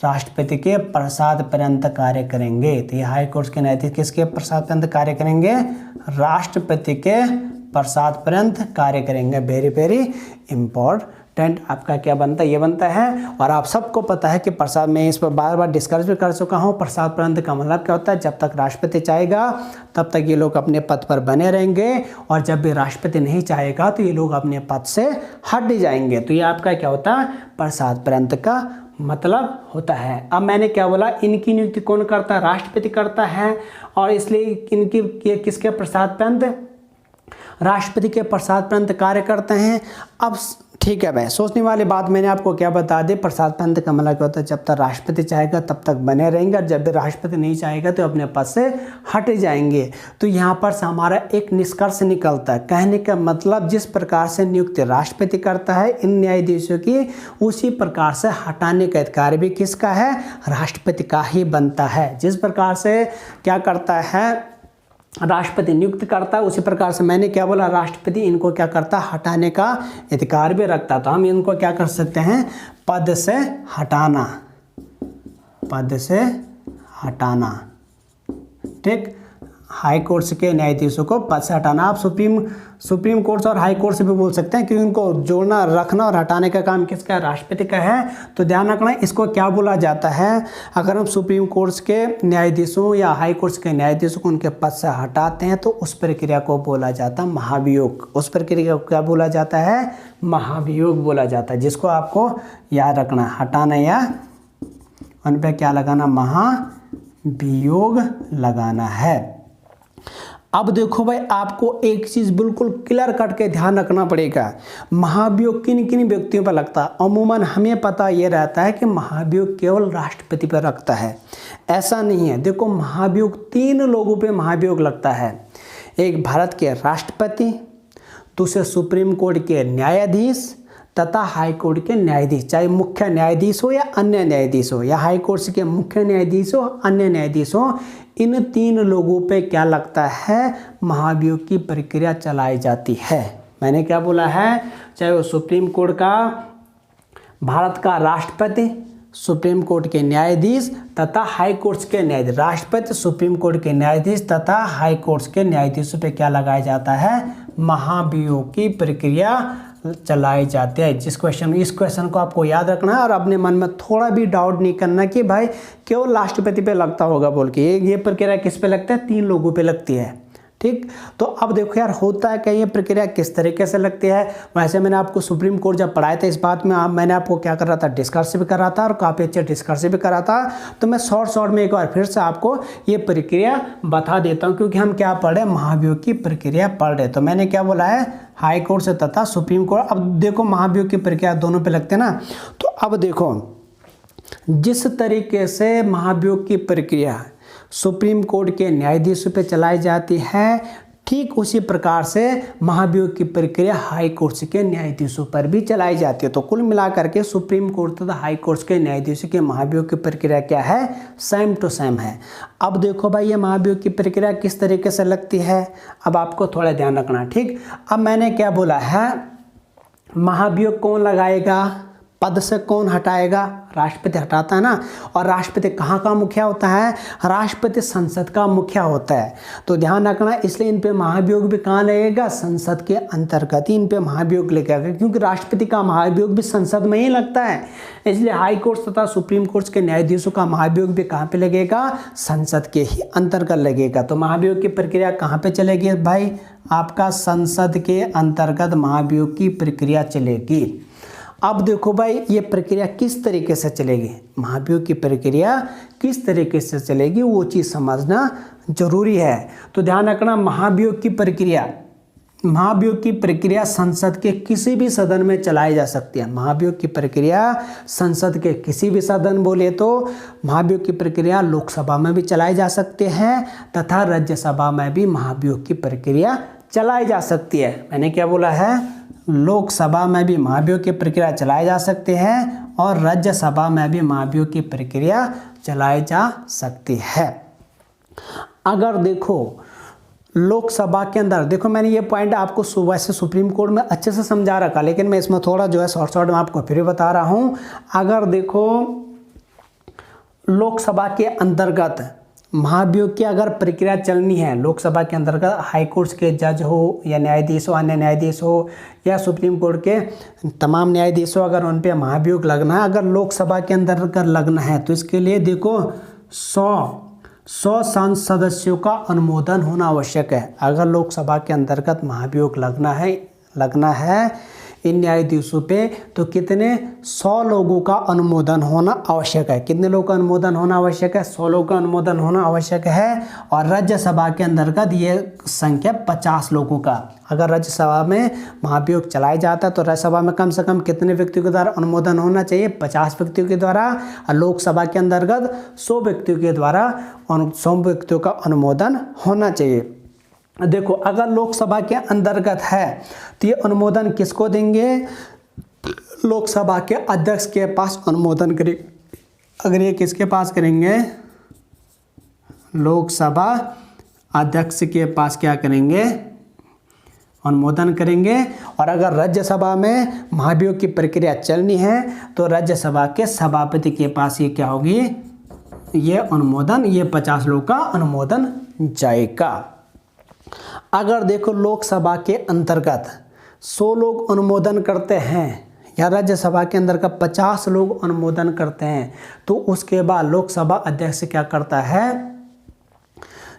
Speaker 1: राष्ट्रपति के प्रसाद पर्यंत कार्य करेंगे। तो ये हाई कोर्ट के न्यायाधीश किसके प्रसाद पर्यंत कार्य करेंगे, राष्ट्रपति के प्रसाद पर्यंत कार्य करेंगे। वेरी वेरी इंपॉर्टेंट आपका क्या बनता है, ये बनता है। और आप सबको पता है कि प्रसाद, में इस पर बार बार डिस्कस भी कर चुका हूँ, प्रसाद पर्यंत का मतलब क्या होता है, जब तक राष्ट्रपति चाहेगा तब तक ये लोग अपने पद पर बने रहेंगे, और जब भी राष्ट्रपति नहीं चाहेगा तो ये लोग अपने पद से हट जाएंगे। तो ये आपका क्या होता है, प्रसाद पर्यंत का मतलब होता है। अब मैंने क्या बोला, इनकी नियुक्ति कौन करता है, राष्ट्रपति करता है। और इसलिए इनकी किसके प्रसाद पर्यंत, राष्ट्रपति के प्रसाद पर्यंत कार्य करते हैं। अब ठीक है भाई, सोचने वाली बात मैंने आपको क्या बता दी, प्रसाद पंत का मतलब क्या होता है, जब तक राष्ट्रपति चाहेगा तब तक बने रहेंगे, और जब भी राष्ट्रपति नहीं चाहेगा तो अपने पद से हट जाएंगे। तो यहाँ पर से हमारा एक निष्कर्ष निकलता है, कहने का मतलब जिस प्रकार से नियुक्ति राष्ट्रपति करता है इन न्यायाधीशों की, उसी प्रकार से हटाने का अधिकार भी किसका है, राष्ट्रपति का ही बनता है। जिस प्रकार से क्या करता है, राष्ट्रपति नियुक्त करता है, उसी प्रकार से मैंने क्या बोला, राष्ट्रपति इनको क्या करता है, हटाने का अधिकार भी रखता है। तो हम इनको क्या कर सकते हैं, पद से हटाना, पद से हटाना। ठीक, हाई कोर्ट के न्यायाधीशों को पद से हटाना। आप सुप्रीम कोर्ट और हाई कोर्ट से भी बोल सकते हैं, क्योंकि उनको जोड़ना, रखना और हटाने का काम किसका है, राष्ट्रपति का है। तो ध्यान रखना, इसको क्या बोला जाता है, अगर हम सुप्रीम कोर्ट के न्यायाधीशों या हाई कोर्ट के न्यायाधीशों को उनके पद से हटाते हैं तो उस प्रक्रिया को बोला जाता है महाभियोग। उस प्रक्रिया को क्या बोला जाता है, महाभियोग बोला जाता है, जिसको आपको याद रखना, हटाना या उन पर क्या लगाना, महाभियोग लगाना है। अब देखो भाई, आपको एक चीज़ बिल्कुल क्लियर कट के ध्यान रखना पड़ेगा, महाभियोग किन किन व्यक्तियों पर लगता है। अमूमन हमें पता ये रहता है कि महाभियोग केवल राष्ट्रपति पर लगता है, ऐसा नहीं है। देखो, महाभियोग 3 लोगों पे महाभियोग लगता है, एक भारत के राष्ट्रपति, दूसरे सुप्रीम कोर्ट के न्यायाधीश तथा हाई कोर्ट के न्यायाधीश, चाहे मुख्य न्यायाधीश हो या अन्य न्यायाधीश हो, या हाई कोर्ट के मुख्य न्यायाधीश हो, अन्य न्यायाधीश हो, इन 3 लोगों पे क्या लगता है, महाभियोग की प्रक्रिया चलाई जाती है। मैंने क्या बोला है, चाहे वो सुप्रीम कोर्ट का, भारत का राष्ट्रपति, सुप्रीम कोर्ट के न्यायाधीश तथा हाई कोर्ट्स के न्यायाधीश, राष्ट्रपति, सुप्रीम कोर्ट के न्यायाधीश तथा हाई कोर्ट्स के न्यायाधीशों पे क्या लगाया जाता है, महाभियोग की प्रक्रिया चलाई जाती है। इस क्वेश्चन को आपको याद रखना है और अपने मन में थोड़ा भी डाउट नहीं करना कि भाई केवल राष्ट्रपति पे लगता होगा बोल के। ये प्रक्रिया किस पे लगता है, 3 लोगों पे लगती है। ठीक, तो अब देखो यार, होता है क्या, ये प्रक्रिया किस तरीके से लगती है। वैसे मैंने आपको सुप्रीम कोर्ट जब पढ़ाया था इस बात में, मैंने आपको क्या कर रहा था, डिस्कस भी कर रहा था और काफ़ी अच्छे डिस्कस भी कर रहा था। तो मैं शॉर्ट में एक बार फिर से आपको ये प्रक्रिया बता देता हूँ, क्योंकि हम क्या पढ़े, महाभियोग की प्रक्रिया पढ़ रहे। तो मैंने क्या बोला है, हाई कोर्ट से तथा सुप्रीम कोर्ट। अब देखो, महाभियोग की प्रक्रिया दोनों पे लगते हैं ना। तो अब देखो, जिस तरीके से महाभियोग की प्रक्रिया सुप्रीम कोर्ट के न्यायाधीशों पे चलाई जाती है, ठीक उसी प्रकार से महाभियोग की प्रक्रिया हाई कोर्ट के न्यायाधीशों पर भी चलाई जाती है। तो कुल मिलाकर के सुप्रीम कोर्ट तथा हाई कोर्ट के न्यायाधीशों के महाभियोग की प्रक्रिया क्या है, सेम टू सेम है। अब देखो भाई, ये महाभियोग की प्रक्रिया किस तरीके से लगती है, अब आपको थोड़ा ध्यान रखना। ठीक, अब मैंने क्या बोला है, महाभियोग कौन लगाएगा, पद से कौन हटाएगा, राष्ट्रपति हटाता है ना। और राष्ट्रपति कहाँ का मुखिया होता है, राष्ट्रपति संसद का मुखिया होता है। तो ध्यान रखना, इसलिए इन पे महाभियोग भी कहाँ लगेगा, संसद के अंतर्गत ही इन पे महाभियोग लगेगा, क्योंकि राष्ट्रपति का महाभियोग भी संसद में ही लगता है। इसलिए हाई कोर्ट तथा सुप्रीम कोर्ट के न्यायाधीशों का महाभियोग भी कहाँ पे लगेगा, संसद के ही अंतर्गत लगेगा। तो महाभियोग की प्रक्रिया कहाँ पे चलेगी भाई, आपका संसद के अंतर्गत महाभियोग की प्रक्रिया चलेगी। अब देखो भाई, ये प्रक्रिया किस तरीके से चलेगी, महाभियोग की प्रक्रिया किस तरीके से चलेगी, वो चीज़ समझना जरूरी है। तो ध्यान रखना, महाभियोग की प्रक्रिया संसद के किसी भी सदन में चलाई जा सकती है। महाभियोग की प्रक्रिया संसद के किसी भी सदन, बोले तो महाभियोग की प्रक्रिया लोकसभा में भी चलाई जा सकती है तथा राज्यसभा में भी महाभियोग की प्रक्रिया चलाई जा सकती है। मैंने क्या बोला है, लोकसभा में भी महाभियोग की प्रक्रिया चलाई जा सकती है और राज्यसभा में भी महाभियोग की प्रक्रिया चलाई जा सकती है। अगर देखो लोकसभा के अंदर, देखो मैंने ये पॉइंट आपको सुबह से सुप्रीम कोर्ट में अच्छे से समझा रखा, लेकिन मैं इसमें थोड़ा जो है शॉर्ट में आपको फिर बता रहा हूँ। अगर देखो लोकसभा के अंतर्गत महाभियोग की अगर प्रक्रिया चलनी है, लोकसभा के अंतर्गत हाई कोर्ट के जज हो या न्यायाधीश हो, अन्य न्यायाधीश हो या सुप्रीम कोर्ट के तमाम न्यायाधीश हो, अगर उन पे महाभियोग लगना है, अगर लोकसभा के अंतर्गत लगना है, तो इसके लिए देखो 100 सदस्यों का अनुमोदन होना आवश्यक है। अगर लोकसभा के अंतर्गत महाभियोग लगना है, इन न्यायाधीशों पे, तो कितने 100 लोगों का अनुमोदन होना आवश्यक है। कितने लोगों का अनुमोदन होना आवश्यक है? 100 लोगों का अनुमोदन होना आवश्यक है। और राज्यसभा के अंतर्गत ये संख्या 50 लोगों का। अगर राज्यसभा में महाभियोग चलाया जाता है तो राज्यसभा में कम से कम कितने व्यक्तियों के द्वारा अनुमोदन होना चाहिए? 50 व्यक्तियों के द्वारा। और लोकसभा के अंतर्गत 100 व्यक्तियों के द्वारा 100 व्यक्तियों का अनुमोदन होना चाहिए। देखो, अगर लोकसभा के अंतर्गत है तो ये अनुमोदन किसको देंगे? लोकसभा के अध्यक्ष के पास अनुमोदन करेंगे। अगर ये किसके पास करेंगे? लोकसभा अध्यक्ष के पास क्या करेंगे? अनुमोदन करेंगे। और अगर राज्यसभा में महाभियोग की प्रक्रिया चलनी है तो राज्यसभा के सभापति के पास ये क्या होगी? ये अनुमोदन, ये 50 लोगों का अनुमोदन जाएगा। अगर देखो लोकसभा के अंतर्गत 100 लोग अनुमोदन करते हैं या राज्यसभा के अंतर्गत 50 लोग अनुमोदन करते हैं तो उसके बाद लोकसभा अध्यक्ष क्या करता है?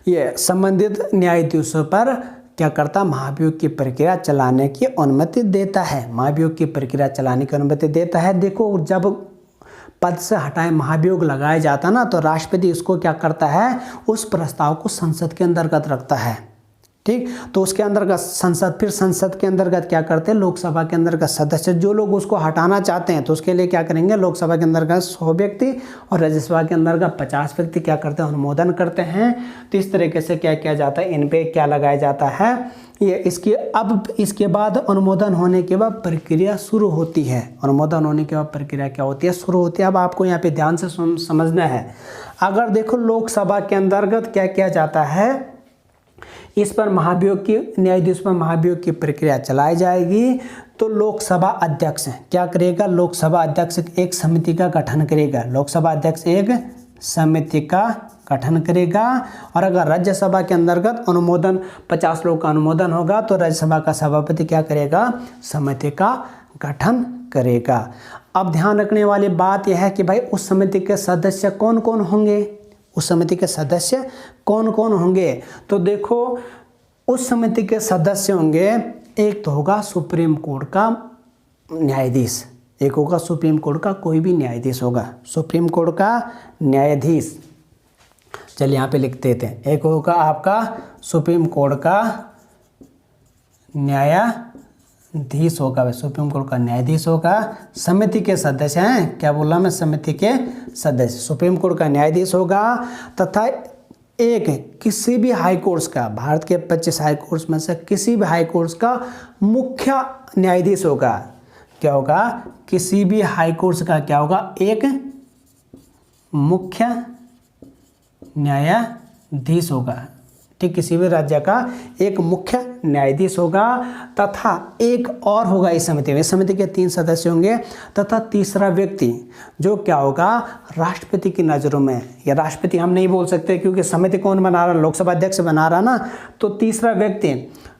Speaker 1: ये संबंधित न्यायाधीशों पर क्या करता? महाभियोग की प्रक्रिया चलाने की अनुमति देता है। महाभियोग की प्रक्रिया चलाने की अनुमति देता है। देखो, जब पद से हटाए महाभियोग लगाया जाता ना तो राष्ट्रपति उसको क्या करता है? उस प्रस्ताव को संसद के अंतर्गत रखता है। ठीक, तो उसके अंतर्गत संसद के अंतर्गत क्या करते हैं? लोकसभा के अंतर्गत सदस्य जो लोग उसको हटाना चाहते हैं तो उसके लिए क्या करेंगे? लोकसभा के अंतर्गत 100 व्यक्ति और राज्यसभा के अंतर्गत 50 व्यक्ति क्या करते हैं? अनुमोदन करते हैं। तो इस तरीके से क्या किया जाता है? इन पे क्या लगाया जाता है? ये इसके बाद अनुमोदन होने के बाद प्रक्रिया शुरू होती है। अनुमोदन होने के बाद प्रक्रिया क्या होती है? शुरू होती है। अब आपको यहाँ पे ध्यान से समझना है। अगर देखो लोकसभा के अंतर्गत क्या किया जाता है? इस पर महाभियोग की, न्यायाधीश पर महाभियोग की प्रक्रिया चलाई जाएगी तो लोकसभा अध्यक्ष क्या करेगा? लोकसभा अध्यक्ष एक समिति का गठन करेगा। लोकसभा अध्यक्ष एक समिति का गठन करेगा। और अगर राज्यसभा के अंतर्गत अनुमोदन 50 लोग का अनुमोदन होगा तो राज्यसभा का सभापति क्या करेगा? समिति का गठन करेगा। अब ध्यान रखने वाली बात यह है कि भाई उस समिति के सदस्य कौन कौन होंगे? उस समिति के सदस्य कौन कौन होंगे? तो देखो, उस समिति के सदस्य होंगे, एक तो होगा सुप्रीम कोर्ट का न्यायाधीश, एक होगा सुप्रीम कोर्ट का कोई भी न्यायाधीश होगा, सुप्रीम कोर्ट का न्यायाधीश। चलिए यहाँ पे लिख देते हैं। एक होगा आपका सुप्रीम कोर्ट का न्यायाधीश होगा, सुप्रीम कोर्ट का न्यायाधीश होगा। समिति के सदस्य हैं, क्या बोला मैं? समिति के सदस्य सुप्रीम कोर्ट का न्यायाधीश होगा। तथा एक किसी भी हाई कोर्ट्स का, भारत के 25 हाई कोर्ट्स में से किसी भी हाई कोर्ट्स का मुख्य न्यायाधीश होगा। क्या होगा? किसी भी हाई कोर्ट्स का क्या होगा? एक मुख्य न्यायाधीश होगा। ठीक, किसी भी राज्य का एक मुख्य न्यायाधीश होगा। तथा एक और होगा इस समिति में, समिति के 3 सदस्य होंगे। तथा तीसरा व्यक्ति जो क्या होगा? राष्ट्रपति की नज़रों में, या राष्ट्रपति हम नहीं बोल सकते क्योंकि समिति कौन बना रहा? लोकसभा अध्यक्ष बना रहा ना। तो तीसरा व्यक्ति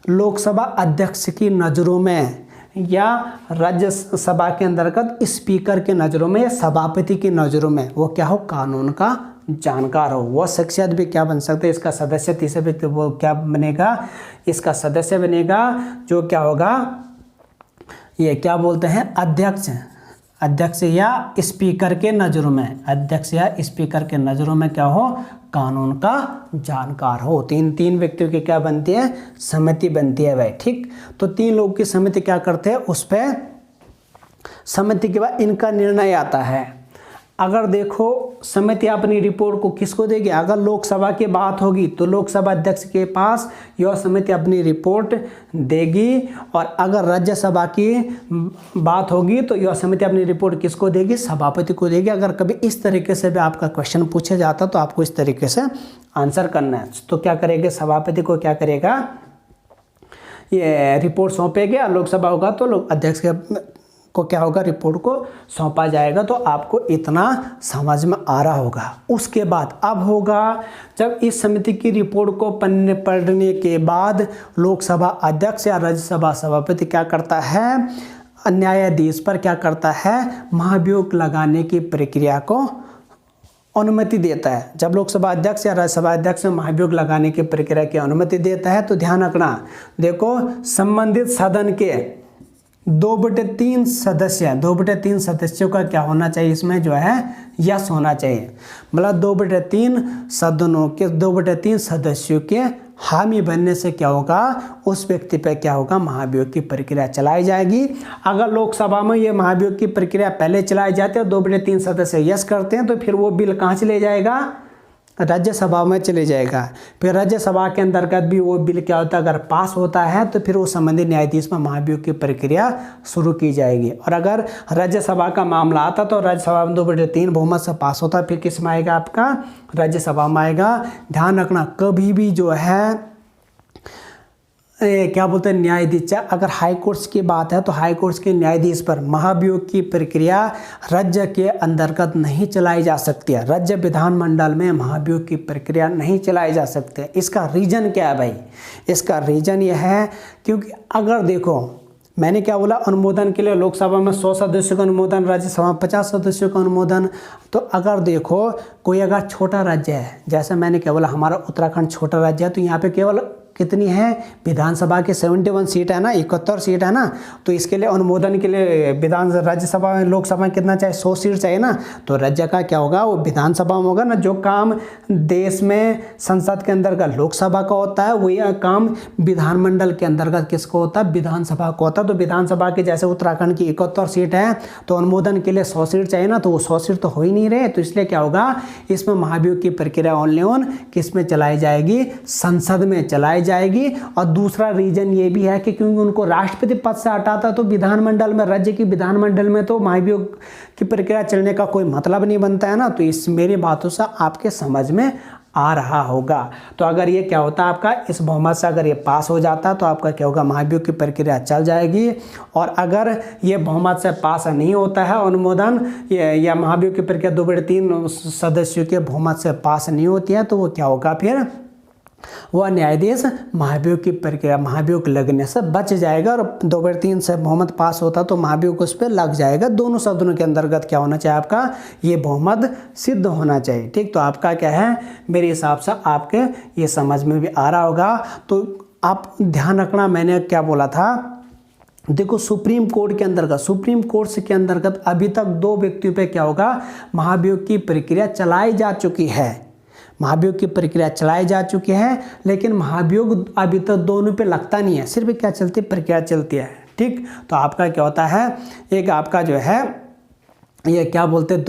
Speaker 1: लोकसभा अध्यक्ष की नज़रों में या राज्यसभा के अंतर्गत स्पीकर के नज़रों में या सभापति की नज़रों में वो क्या हो? कानून का जानकार हो। वह शख्सियत भी क्या बन सकते हैं? इसका सदस्य, तीसरे व्यक्ति वो क्या बनेगा? इसका सदस्य बनेगा जो क्या होगा? ये क्या बोलते हैं? अध्यक्ष, अध्यक्ष या स्पीकर के नज़रों में, अध्यक्ष या स्पीकर के नज़रों में क्या हो? कानून का जानकार हो। तीन व्यक्तियों की क्या बनती है? समिति बनती है भाई। ठीक, तो 3 लोगों की समिति क्या करते हैं? उस पर समिति के बाद इनका निर्णय आता है। अगर देखो समिति अपनी रिपोर्ट को किसको देगी? अगर लोकसभा की बात होगी तो लोकसभा अध्यक्ष के पास यह समिति अपनी रिपोर्ट देगी। और अगर राज्यसभा की बात होगी तो यह समिति अपनी रिपोर्ट किसको देगी? सभापति को देगी। अगर कभी इस तरीके से भी आपका क्वेश्चन पूछा जाता तो आपको इस तरीके से आंसर करना है। तो क्या करेंगे? सभापति को क्या करेगा? ये रिपोर्ट सौंपेगा। लोकसभा होगा तो अध्यक्ष के को क्या होगा? रिपोर्ट को सौंपा जाएगा। तो आपको इतना समझ में आ रहा होगा। उसके बाद अब होगा जब इस समिति की रिपोर्ट को पढ़ने के बाद लोकसभा अध्यक्ष या राज्यसभा सभापति क्या करता है? न्यायाधीश पर क्या करता है? महाभियोग लगाने की प्रक्रिया को अनुमति देता है। जब लोकसभा अध्यक्ष या राज्यसभा अध्यक्ष महाभियोग लगाने की प्रक्रिया की अनुमति देता है तो ध्यान रखना, देखो संबंधित सदन के 2/3 सदस्य, 2/3 सदस्यों का क्या होना चाहिए, इसमें जो है यस होना चाहिए। मतलब 2/3 सदनों के 2/3 सदस्यों के हामी बनने से क्या होगा, उस व्यक्ति पे क्या होगा, महाभियोग की प्रक्रिया चलाई जाएगी। अगर लोकसभा में ये महाभियोग की प्रक्रिया पहले चलाई जाती है, 2/3 सदस्य यस करते हैं, तो फिर वो बिल कहाँ चले जाएगा, राज्यसभा में चले जाएगा। फिर राज्यसभा के अंतर्गत भी वो बिल क्या होता है, अगर पास होता है तो फिर वो संबंधित न्यायाधीश में महाभियोग की प्रक्रिया शुरू की जाएगी। और अगर राज्यसभा का मामला आता तो राज्यसभा में 2/3 बहुमत से पास होता, फिर किस में आएगा, आपका राज्यसभा में आएगा। ध्यान रखना, कभी भी जो है क्या बोलते हैं, न्यायाधीश, अगर हाई कोर्ट्स की बात है तो हाई कोर्ट्स के न्यायाधीश पर महाभियोग की प्रक्रिया राज्य के अंतर्गत नहीं चलाई जा सकती है। राज्य विधानमंडल में महाभियोग की प्रक्रिया नहीं चलाई जा सकती है। इसका रीजन क्या है भाई, इसका रीजन यह है क्योंकि अगर देखो मैंने क्या बोला, अनुमोदन के लिए लोकसभा में 100 सदस्यों का अनुमोदन, राज्यसभा में 50 सदस्यों का अनुमोदन। तो अगर देखो कोई अगर छोटा राज्य है, जैसे मैंने क्या बोला हमारा उत्तराखंड छोटा राज्य है, तो यहाँ पे केवल कितनी है, विधानसभा के 71 सीट है ना, 71 सीट है ना, तो इसके लिए अनुमोदन के लिए राज्यसभा में लोकसभा में कितना चाहिए, 100 सीट चाहिए ना। तो राज्य का क्या होगा, वो विधानसभा में होगा ना। जो काम देश में संसद के अंतर्गत लोकसभा का होता है, वही काम विधानमंडल के अंतर्गत किसको होता है, विधानसभा को होता है। तो विधानसभा के जैसे उत्तराखंड की 71 सीट है, तो अनुमोदन के लिए 100 सीट चाहिए ना, तो वो 100 सीट तो हो ही नहीं रहे। तो इसलिए क्या होगा, इसमें महाभियोग की प्रक्रिया ओनली ऑन किस में चलाई जाएगी, संसद में चलाई जाएगी। और दूसरा रीजन ये भी है कि क्योंकि उनको राष्ट्रपति पद से हटाता, तो विधानमंडल में, राज्य की विधानमंडल में तो महाभियोग की प्रक्रिया चलने का कोई मतलब नहीं बनता है ना। तो इस मेरी बातों से आपके समझ में आ रहा होगा। तो अगर ये क्या होता है आपका, इस बहुमत से अगर ये पास हो जाता तो आपका क्या होगा, महाभियोग की प्रक्रिया चल जाएगी। और अगर ये बहुमत से पास नहीं होता है अनुमोदन या महाभियोग की प्रक्रिया 2/3 सदस्यों के बहुमत से पास नहीं होती है, तो वो क्या होगा, फिर वह न्यायाधीश महाभियोग की प्रक्रिया, महाभियोग लगने से बच जाएगा। और 2/3 से बहुमत पास होता तो महाभियोग उस पर लग जाएगा। दोनों सदनों के अंतर्गत क्या होना चाहिए, आपका ये बहुमत सिद्ध होना चाहिए। ठीक, तो आपका क्या है, मेरे हिसाब से आपके ये समझ में भी आ रहा होगा। तो आप ध्यान रखना, मैंने क्या बोला था, देखो सुप्रीम कोर्ट के अंतर्गत, सुप्रीम कोर्ट के अंतर्गत अभी तक 2 व्यक्तियों पे क्या होगा, महाभियोग की प्रक्रिया चलाई जा चुकी है। महाभियोग की प्रक्रिया चलाई जा चुकी है, लेकिन महाभियोग अभी तक दोनों पे लगता नहीं है, सिर्फ क्या चलती है, प्रक्रिया चलती है। ठीक, तो आपका क्या होता है, एक आपका जो है ये क्या बोलते हैं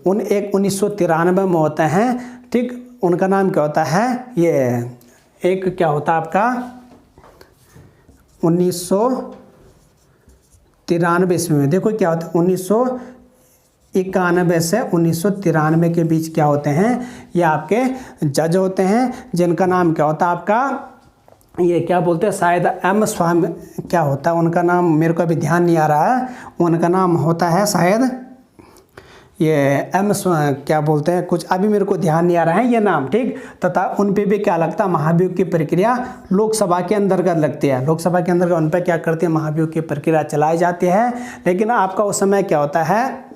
Speaker 1: 1993 में होते हैं। ठीक, उनका नाम क्या होता है, ये एक क्या होता है आपका 1993 ईस्वी में। देखो क्या होता है, 1991 से 1993 के बीच क्या होते हैं, ये आपके जज होते हैं, जिनका नाम क्या होता है आपका, ये क्या बोलते हैं, शायद एम स्वामी, क्या होता है उनका नाम, मेरे को अभी ध्यान नहीं आ रहा है। उनका नाम होता है शायद ये क्या बोलते हैं, कुछ अभी मेरे को ध्यान नहीं आ रहा है ये नाम। ठीक, तथा उन पे भी क्या लगता है, महाभियोग की प्रक्रिया लोकसभा के अंतर्गत लगती है। लोकसभा के अंतर्गत उन पे क्या करते हैं, महाभियोग की प्रक्रिया चलाई जाती है। लेकिन आपका उस समय क्या होता है,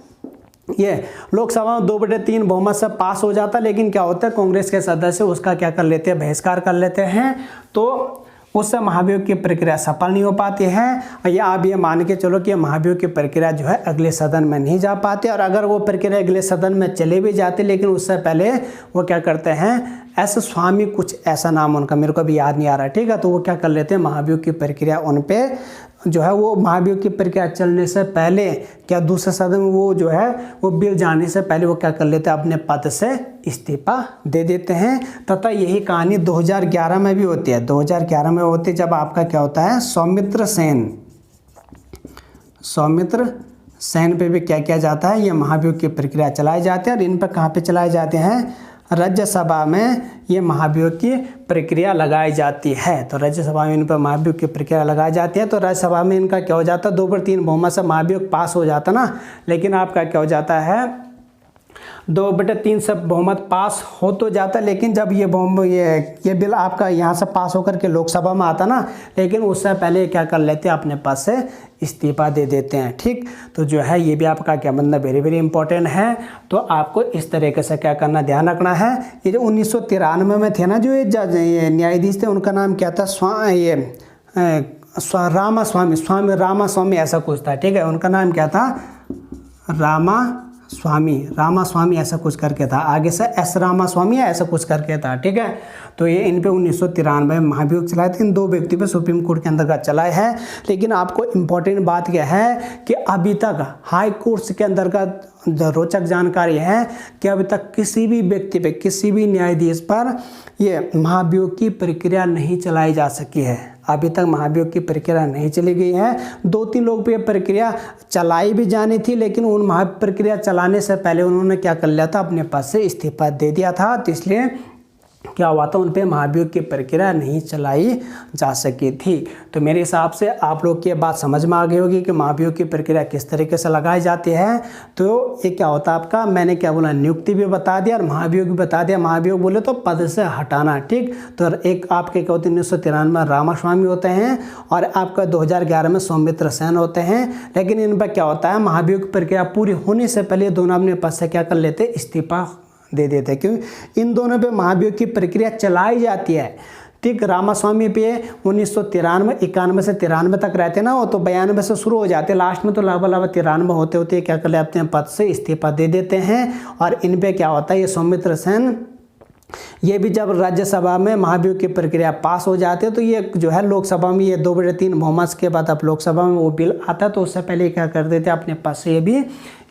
Speaker 1: ये लोकसभा में 2/3 बहुमत से पास हो जाता, लेकिन क्या होता है, कांग्रेस के सदस्य उसका क्या कर लेते हैं, बहिष्कार कर लेते हैं। तो उससे महाभियोग की प्रक्रिया सफल नहीं हो पाती है। या आप ये मान के चलो कि महाभियोग की प्रक्रिया जो है अगले सदन में नहीं जा पाती, और अगर वो प्रक्रिया अगले सदन में चले भी जाते, लेकिन उससे पहले वो क्या करते हैं, एस स्वामी, कुछ ऐसा नाम उनका मेरे को भी याद नहीं आ रहा है। ठीक है, तो वो क्या कर लेते हैं, महाभियोग की प्रक्रिया उन पे जो है, वो महाभियोग की प्रक्रिया चलने से पहले क्या दूसरे सदन में वो जो है वो बिल जाने से पहले वो क्या कर लेते हैं, अपने पद से इस्तीफा दे देते हैं। तथा यही कहानी 2011 में भी होती है। 2011 में होती है जब आपका क्या होता है, सौमित्र सेन पे भी क्या किया जाता है, ये महाभियोग की प्रक्रिया चलाई जाती है। और इन पर कहाँ पे चलाए जाते हैं, राज्यसभा में ये महाभियोग की प्रक्रिया लगाई जाती है। तो राज्यसभा में इन पर महाभियोग की प्रक्रिया लगाई जाती है। तो राज्यसभा में इनका क्या हो जाता है, 2/3 बहुमत से महाभियोग पास हो जाता ना। लेकिन आपका क्या हो जाता है, 2/3 से बहुमत पास हो तो जाता, लेकिन जब ये बिल आपका यहाँ से पास होकर के लोकसभा में आता ना, लेकिन उससे पहले क्या कर लेते हैं, अपने पद से इस्तीफा दे देते हैं। ठीक, तो जो है ये भी आपका क्या मतलब वेरी वेरी इंपॉर्टेंट है। तो आपको इस तरीके से क्या करना, ध्यान रखना है। ये जो 1993 में थे ना, जो ये न्यायाधीश थे, उनका नाम क्या था, स्वामी रामास्वामी ऐसा कुछ था, ठीक है। उनका नाम क्या था? रामास्वामी ऐसा कुछ करके था, आगे से एस रामास्वामी ऐसा कुछ करके था, ठीक है। तो ये इन पे 1993 में महाभियोग चलाए थे। इन दो व्यक्ति पे सुप्रीम कोर्ट के अंतर्गत चलाए हैं। लेकिन आपको इम्पोर्टेंट बात यह है कि अभी तक हाई कोर्ट्स के अंतर्गत रोचक जानकारी है कि अभी तक किसी भी व्यक्ति पे, किसी भी न्यायाधीश पर ये महाभियोग की प्रक्रिया नहीं चलाई जा सकी है। अभी तक महाभियोग की प्रक्रिया नहीं चली गई है। 2-3 लोग पे प्रक्रिया चलाई भी जानी थी, लेकिन उन महाप्रक्रिया चलाने से पहले उन्होंने क्या कर लिया था? अपने पद से इस्तीफा दे दिया था। तो इसलिए क्या हुआ था? उन पे महाभियोग की प्रक्रिया नहीं चलाई जा सकी थी। तो मेरे हिसाब से आप लोग की बात समझ में आ गई होगी कि महाभियोग की प्रक्रिया किस तरीके से लगाई जाती है। तो ये क्या होता है आपका, मैंने क्या बोला, नियुक्ति भी बता दिया और महाभियोग भी बता दिया। महाभियोग बोले तो पद से हटाना, ठीक। तो एक आपके क्या होते हैं 1993 में रामास्वामी होते हैं और आपका 2011 में सौमित्र सेन होते हैं। लेकिन इन पर क्या होता है, महाभियोग प्रक्रिया पूरी होने से पहले दोनों अपने पद से क्या कर लेते? इस्तीफा दे देते। क्यों? इन दोनों पे महाभियोग की प्रक्रिया चलाई जाती है, ठीक। रामास्वामी पे 1991 से 93 तक रहते ना, वो तो 92 से शुरू हो जाते, लास्ट में तो लगभग 93 होते होते क्या कर लेते हैं? पद से इस्तीफा दे देते हैं। और इन पे क्या होता है? ये सौमित्र सेन, ये भी जब राज्यसभा में महाभियोग की प्रक्रिया पास हो जाते हैं तो ये जो है लोकसभा में ये 2/3 बहुमत के बाद अब लोकसभा में वो बिल आता है, तो उससे पहले क्या कर देते हैं? अपने पद से ये भी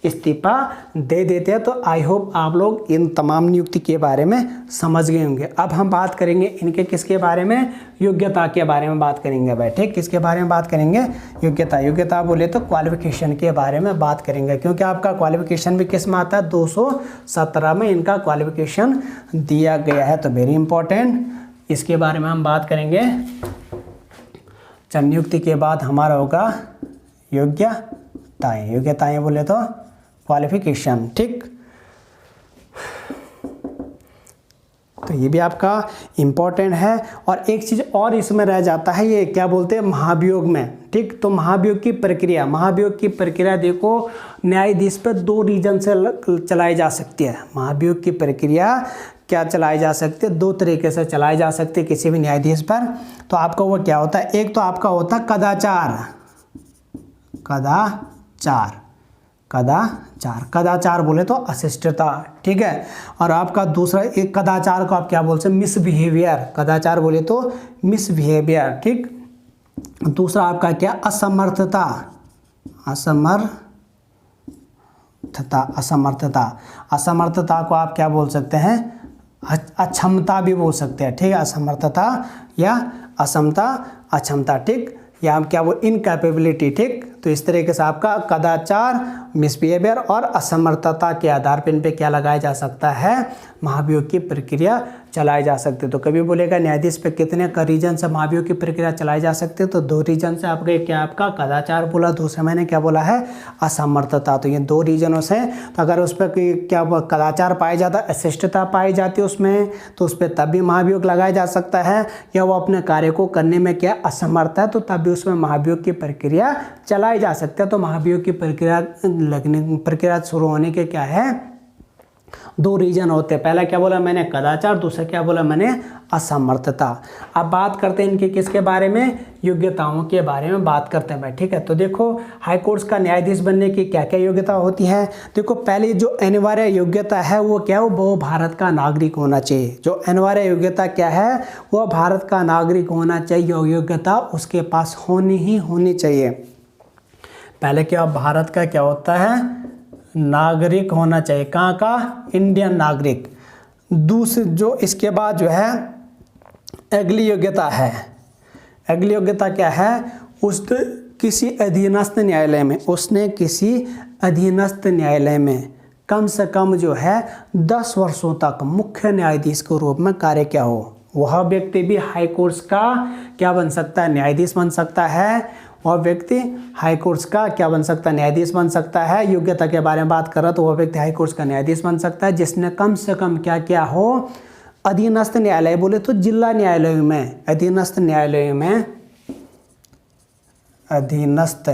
Speaker 1: इस्तीफा दे देते हैं। तो आई होप आप लोग इन तमाम नियुक्ति के बारे में समझ गए होंगे। अब हम बात करेंगे इनके किसके बारे में? योग्यता के बारे में बात करेंगे भाई, ठीक। किसके बारे में बात करेंगे? योग्यता बोले तो क्वालिफिकेशन के बारे में बात करेंगे, क्योंकि आपका क्वालिफिकेशन भी किस में आता है? 217 में इनका क्वालिफिकेशन दिया गया है। तो वेरी इंपॉर्टेंट, इसके बारे में हम बात करेंगे। नियुक्ति के बाद हमारा होगा योग्यताएं बोले तो क्वालिफिकेशन, ठीक। तो ये भी आपका इम्पोर्टेंट है। और एक चीज़ और इसमें रह जाता है, ये क्या बोलते हैं? महाभियोग में, ठीक। तो महाभियोग की प्रक्रिया देखो, न्यायाधीश पर 2 रीजन से चलाई जा सकती है। महाभियोग की प्रक्रिया क्या चलाई जा सकती है? 2 तरीके से चलाई जा सकती है किसी भी न्यायाधीश पर। तो आपका वो क्या होता है? एक तो आपका होता है कदाचार बोले तो अशिष्टता, ठीक है। और आपका दूसरा एक कदाचार को आप क्या बोलते हैं? मिसबिहेवियर। कदाचार बोले तो मिसबिहेवियर, ठीक। दूसरा आपका क्या? असमर्थता को आप क्या बोल सकते हैं? अक्षमता भी बोल सकते हैं, ठीक है। असमर्थता या अक्षमता, ठीक। या हम क्या वो इनकैपेबिलिटी, ठीक। तो इस तरीके से आपका कदाचार, मिसबिहेवियर और असमर्थता के आधार पर इन पे क्या लगाया जा सकता है? महाभियोग की प्रक्रिया चलाई जा सकती है। तो कभी बोलेगा न्यायाधीश पे कितने का रीजन से महाभियोग की प्रक्रिया चलाई जा सकती है? तो 2 रीजन से। आपके क्या? आपका कदाचार बोला, दूसरे मैंने क्या बोला है? असमर्थता। तो ये 2 रीजनों से। तो अगर उस पर क्या कदाचार पाया जाता है, अशिष्टता पाई जाती है उसमें, तो उस पर तब भी महाभियोग लगाया जा सकता है। या वो अपने कार्य को करने में क्या असमर्थ है, तो तब भी उसमें महाभियोग की प्रक्रिया चलाई जा सकती है। तो महाभियोग की प्रक्रिया शुरू होने के क्या है? 2 रीजन होते हैं। पहला क्या बोला मैंने? कदाचार। दूसरा क्या बोला मैंने? असमर्थता। अब बात करते हैं इनके किसके बारे में? योग्यताओं के बारे में बात करते हैं भाई, ठीक है। तो देखो हाई कोर्ट्स का न्यायाधीश बनने की क्या क्या योग्यता होती है। देखो पहली जो अनिवार्य योग्यता है वो क्या है? वो भारत का नागरिक होना चाहिए। जो अनिवार्य योग्यता क्या है? वो भारत का नागरिक होना चाहिए। योग्यता उसके पास होनी चाहिए। पहले क्या भारत का क्या होता है? नागरिक होना चाहिए। कहाँ का? इंडियन नागरिक। दूसरी जो इसके बाद जो है अगली योग्यता है। अगली योग्यता क्या है? उसने किसी अधीनस्थ न्यायालय में कम से कम जो है 10 वर्षों तक मुख्य न्यायाधीश के रूप में कार्य किया हो। वह व्यक्ति भी हाई कोर्ट्स का क्या बन सकता है? न्यायाधीश बन सकता है। वह व्यक्ति हाई कोर्ट्स का क्या बन सकता है? न्यायाधीश बन सकता है। योग्यता के बारे में बात कर रहा तो वह व्यक्ति हाई कोर्ट्स का न्यायाधीश बन सकता है जिसने कम से कम क्या किया हो? अधीनस्थ न्यायालय बोले तो जिला न्यायालयों में, अधीनस्थ न्यायालयों में, अधीनस्थ,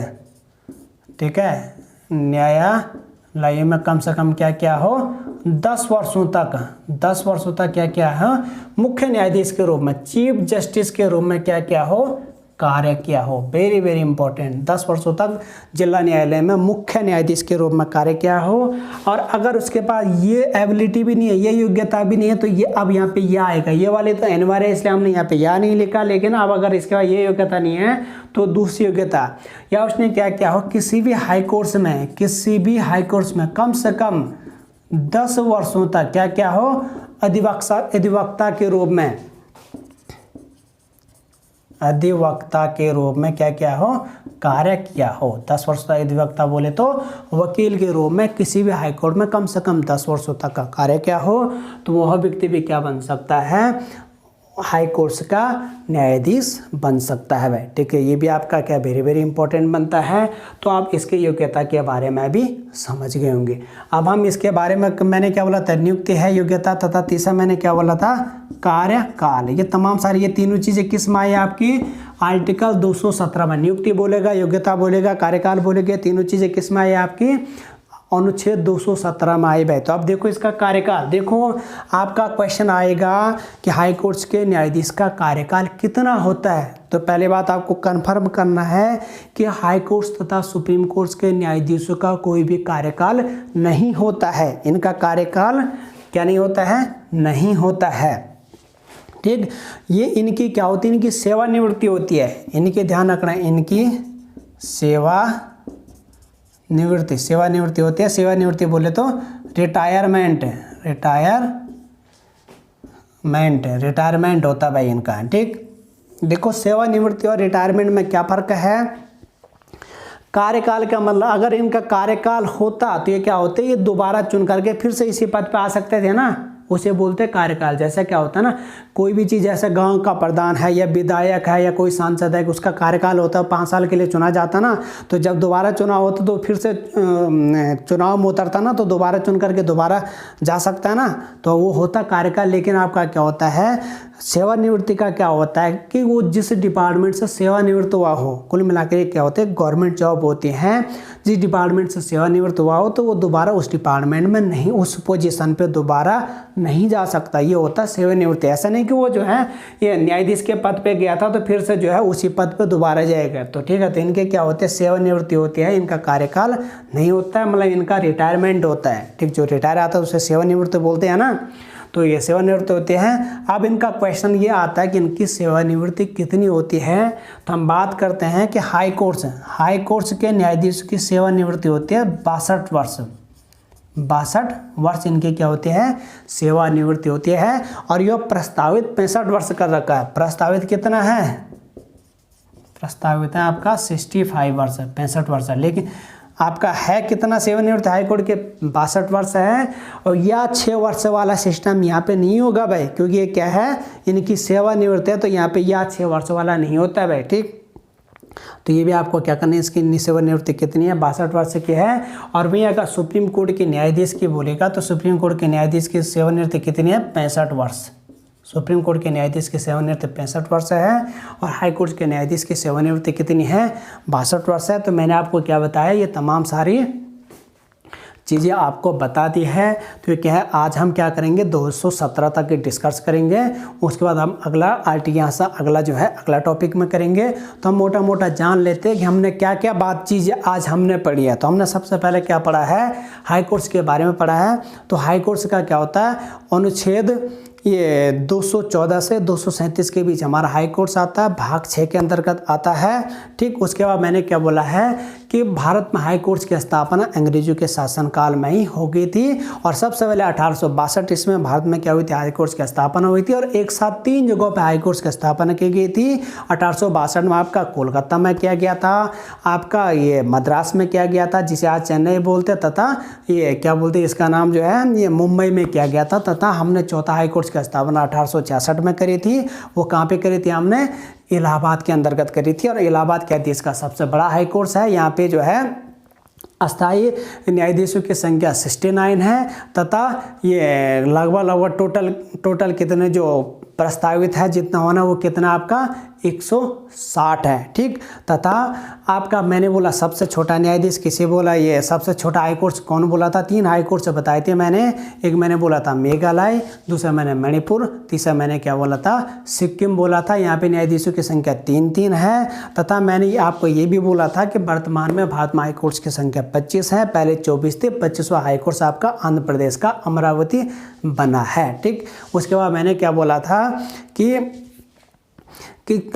Speaker 1: ठीक है, न्यायालय में कम से कम क्या किया हो? 10 वर्षों तक क्या किया है? मुख्य न्यायाधीश के रूप में, चीफ जस्टिस के रूप में क्या किया हो? कार्य किया हो। Very very important. 10 वर्षों तक जिला न्यायालय में मुख्य न्यायाधीश के रूप में कार्य किया हो। और अगर उसके पास ये एबिलिटी भी नहीं है, ये योग्यता भी नहीं है, तो ये अब यहाँ पे यह आएगा। ये वाले तो अनिवार्य है, इसलिए हमने यहाँ पे यह नहीं लिखा। लेकिन अब अगर इसके पास ये योग्यता नहीं है तो दूसरी योग्यता, या उसने क्या किया हो, किसी भी हाई कोर्ट में कम से कम 10 वर्षों तक क्या क्या हो, अधिवक्ता के रूप में क्या क्या हो, कार्य किया हो। 10 वर्ष तक अधिवक्ता बोले तो वकील के रूप में किसी भी हाई कोर्ट में कम से कम 10 वर्षों तक का कार्य किया हो, तो वह व्यक्ति भी क्या बन सकता है, हाई कोर्ट्स का न्यायाधीश बन सकता है भाई। ठीक है, ये भी आपका क्या वेरी वेरी इंपॉर्टेंट बनता है। तो आप इसके योग्यता के बारे में भी समझ गए होंगे। अब हम इसके बारे में, मैंने क्या बोला था, नियुक्ति है, योग्यता तथा तीसरा मैंने क्या बोला था, कार्यकाल। ये तमाम सारी ये तीनों चीज़ें किस में आई आपकी, आर्टिकल 217 में। नियुक्ति बोलेगा, योग्यता बोलेगा, कार्यकाल बोलेगा, तीनों चीज़ें किस में आई आपकी, अनुच्छेद 217 में आई भाई। तो अब देखो इसका कार्यकाल, देखो आपका क्वेश्चन आएगा कि हाई कोर्ट्स के न्यायाधीश का कार्यकाल कितना होता है। तो पहले बात आपको कंफर्म करना है कि हाई कोर्ट्स तथा सुप्रीम कोर्ट्स के न्यायाधीशों का कोई भी कार्यकाल नहीं होता है। इनका कार्यकाल क्या नहीं होता है, नहीं होता है। ठीक, ये इनकी क्या होती है, इनकी सेवानिवृत्ति होती है। इनके ध्यान रखना है, इनकी सेवानिवृत्ति होती है। सेवानिवृत्ति बोले तो रिटायरमेंट होता है भाई इनका। ठीक, देखो सेवानिवृत्ति और रिटायरमेंट में क्या फर्क है। कार्यकाल का मतलब, अगर इनका कार्यकाल होता तो ये क्या होते, ये दोबारा चुन करके फिर से इसी पद पे आ सकते थे ना, उसे बोलते कार्यकाल। जैसे क्या होता है ना, कोई भी चीज़, जैसे गांव का प्रधान है या विधायक है या कोई सांसद है, उसका कार्यकाल होता है 5 साल के लिए चुना जाता ना, तो जब दोबारा चुनाव होता तो फिर से चुनाव में उतरता ना, तो दोबारा चुन करके दोबारा जा सकता है ना, तो वो होता कार्यकाल। लेकिन आपका क्या होता है, सेवानिवृत्ति का क्या होता है कि वो जिस डिपार्टमेंट से सेवानिवृत्त हुआ हो, कुल मिलाकर ये क्या होते हैं, गवर्नमेंट जॉब होती हैं। जिस डिपार्टमेंट से सेवानिवृत्त हुआ हो तो वो दोबारा उस डिपार्टमेंट में नहीं, उस पोजीशन पे दोबारा नहीं जा सकता। ये होता है सेवानिवृत्ति। ऐसा नहीं कि वो जो है ये न्यायाधीश के पद पे गया था तो फिर से जो है उसी पद पे दोबारा जाएगा। तो ठीक है, तो इनके क्या होते हैं, सेवानिवृत्ति होती है, इनका कार्यकाल नहीं होता है, मतलब इनका रिटायरमेंट होता है। ठीक, जो रिटायर आता है उसे सेवानिवृत्त बोलते हैं ना, तो ये सेवानिवृत्त होते हैं। अब इनका क्वेश्चन ये आता है कि इनकी सेवानिवृत्ति कितनी होती है। तो हम बात करते हैं कि हाई कोर्ट्स के न्यायाधीशों की सेवानिवृत्ति होती है 62 वर्ष। 62 वर्ष इनके क्या होते हैं, सेवानिवृत्ति होती है। और यह प्रस्तावित 65 वर्ष कर रखा है। प्रस्तावित कितना है, प्रस्तावित है आपका 65 वर्ष, 65 वर्ष। लेकिन आपका है कितना सेवानिवृत्ति, हाई कोर्ट के 62 वर्ष है। और यह 6 वर्ष वाला सिस्टम यहाँ पे नहीं होगा भाई, क्योंकि ये क्या है, इनकी सेवानिवृत्ति है, तो यहाँ पे यह 6 वर्ष वाला नहीं होता है भाई। ठीक, तो ये भी आपको क्या करना है, इसकी सेवानिवृत्ति कितनी है, 62 वर्ष की है। और भैया अगर सुप्रीम कोर्ट के न्यायाधीश की बोलेगा तो सुप्रीम कोर्ट के न्यायाधीश की सेवानिवृत्ति कितनी है, 65 वर्ष। सुप्रीम कोर्ट के न्यायाधीश की सेवानिवृत्ति 65 वर्ष है। और हाई कोर्ट के न्यायाधीश की सेवानिवृत्ति कितनी है, 62 वर्ष है। तो मैंने आपको क्या बताया, ये तमाम सारी चीज़ें आपको बता दी है। तो ये क्या है, आज हम क्या करेंगे, 217 तक डिस्कस करेंगे। उसके बाद हम अगला यहाँ से अगला जो है अगला टॉपिक में करेंगे। तो हम मोटा मोटा जान लेते हैं कि हमने क्या क्या बात चीज़ें आज हमने पढ़ी है। तो हमने सबसे पहले क्या पढ़ा है, हाई कोर्ट्स के बारे में पढ़ा है। तो हाई कोर्ट्स का क्या होता है, अनुच्छेद ये 214 से 237 के बीच हमारा हाई कोर्ट्स आता है, भाग 6 के अंतर्गत आता है। ठीक, उसके बाद मैंने क्या बोला है कि भारत में हाई कोर्ट्स की स्थापना अंग्रेजों के शासनकाल में ही हो गई थी। और सबसे पहले 1862 ईस्वी में भारत में क्या हुई थी, हाई कोर्ट्स की स्थापना हुई थी। और एक साथ 3 जगहों पर हाई कोर्ट्स की स्थापना की गई थी। 1862 में आपका कोलकाता में किया गया था, आपका ये मद्रास में किया गया था जिसे आज चेन्नई बोलते, तथा ये क्या बोलते इसका नाम जो है ये मुंबई में किया गया था। तथा हमने चौथा हाई कोर्ट्स की स्थापना 1866 में करी थी। वो कहाँ पे करी थी, हमने इलाहाबाद के अंतर्गत करी थी। और इलाहाबाद क्या देश का सबसे बड़ा हाई कोर्ट है। यहाँ पे जो है अस्थायी न्यायाधीशों की संख्या 69 है। तथा ये लगभग टोटल कितने जो प्रस्तावित है जितना होना वो कितना आपका 160 है। ठीक, तथा आपका मैंने बोला सबसे छोटा न्यायाधीश किसे बोला, ये सबसे छोटा हाई कोर्ट कौन बोला था, 3 हाई कोर्ट से बताए थे मैंने। एक मैंने बोला था मेघालय, दूसरा मैंने मणिपुर, तीसरा मैंने क्या बोला था, सिक्किम बोला था। यहाँ पे न्यायाधीशों की संख्या 3 है। तथा मैंने आपको ये भी बोला था कि वर्तमान में भारत में हाई कोर्ट्स की संख्या 25 है, पहले 24 थे। 25वां हाई कोर्ट आपका आंध्र प्रदेश का अमरावती बना है। ठीक, उसके बाद मैंने क्या बोला था कि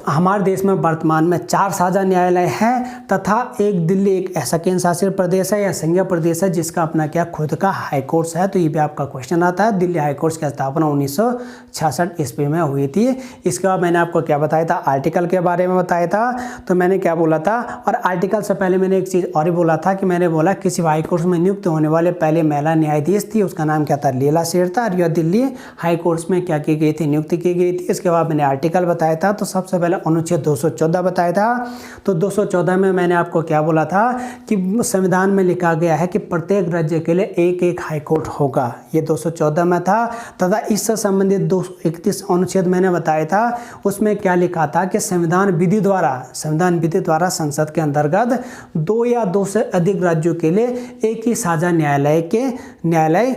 Speaker 1: हमारे देश में वर्तमान में 4 साझा न्यायालय हैं तथा एक दिल्ली एक ऐसा केंद्र शासित प्रदेश है या संघीय प्रदेश है जिसका अपना क्या खुद का हाई कोर्ट्स है। तो ये भी आपका क्वेश्चन आता है। दिल्ली हाई कोर्ट्स की स्थापना 1966 ईस्वी में हुई थी। इसके बाद मैंने आपको क्या बताया था, आर्टिकल के बारे में बताया था। तो मैंने क्या बोला था, और आर्टिकल से पहले मैंने एक चीज़ और ही बोला था कि मैंने बोला किसी हाई कोर्ट में नियुक्त होने वाले पहले महिला न्यायाधीश थी, उसका नाम क्या था, लीला शेर था। और यह दिल्ली हाई कोर्ट्स में क्या की गई थी, नियुक्त की गई थी। इसके बाद मैंने आर्टिकल बताया था। तो सबसे पहले अनुच्छेद 214 बताया था। तो 214 में मैंने आपको क्या बोला था कि संविधान में लिखा गया है कि प्रत्येक राज्य के लिए एक एक हाई कोर्ट होगा, ये 214 में था। तथा इससे संबंधित 231 अनुच्छेद मैंने बताया था। उसमें क्या लिखा था कि संविधान विधि द्वारा संसद के अंतर्गत 2 या 2 से अधिक राज्यों के लिए एक ही साझा न्यायालय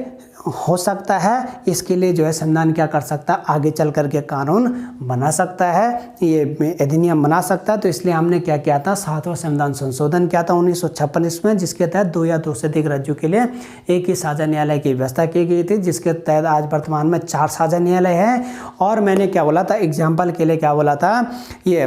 Speaker 1: हो सकता है। इसके लिए जो है संविधान क्या कर सकता है, आगे चल करके कानून बना सकता है, ये अधिनियम बना सकता है। तो इसलिए हमने क्या किया था, 7वां संविधान संशोधन किया था 1956 में, जिसके तहत 2 या 2 से अधिक राज्यों के लिए एक ही साझा न्यायालय की व्यवस्था की गई थी, जिसके तहत आज वर्तमान में 4 साझा न्यायालय हैं। और मैंने क्या बोला था, एग्जाम्पल के लिए क्या बोला था, ये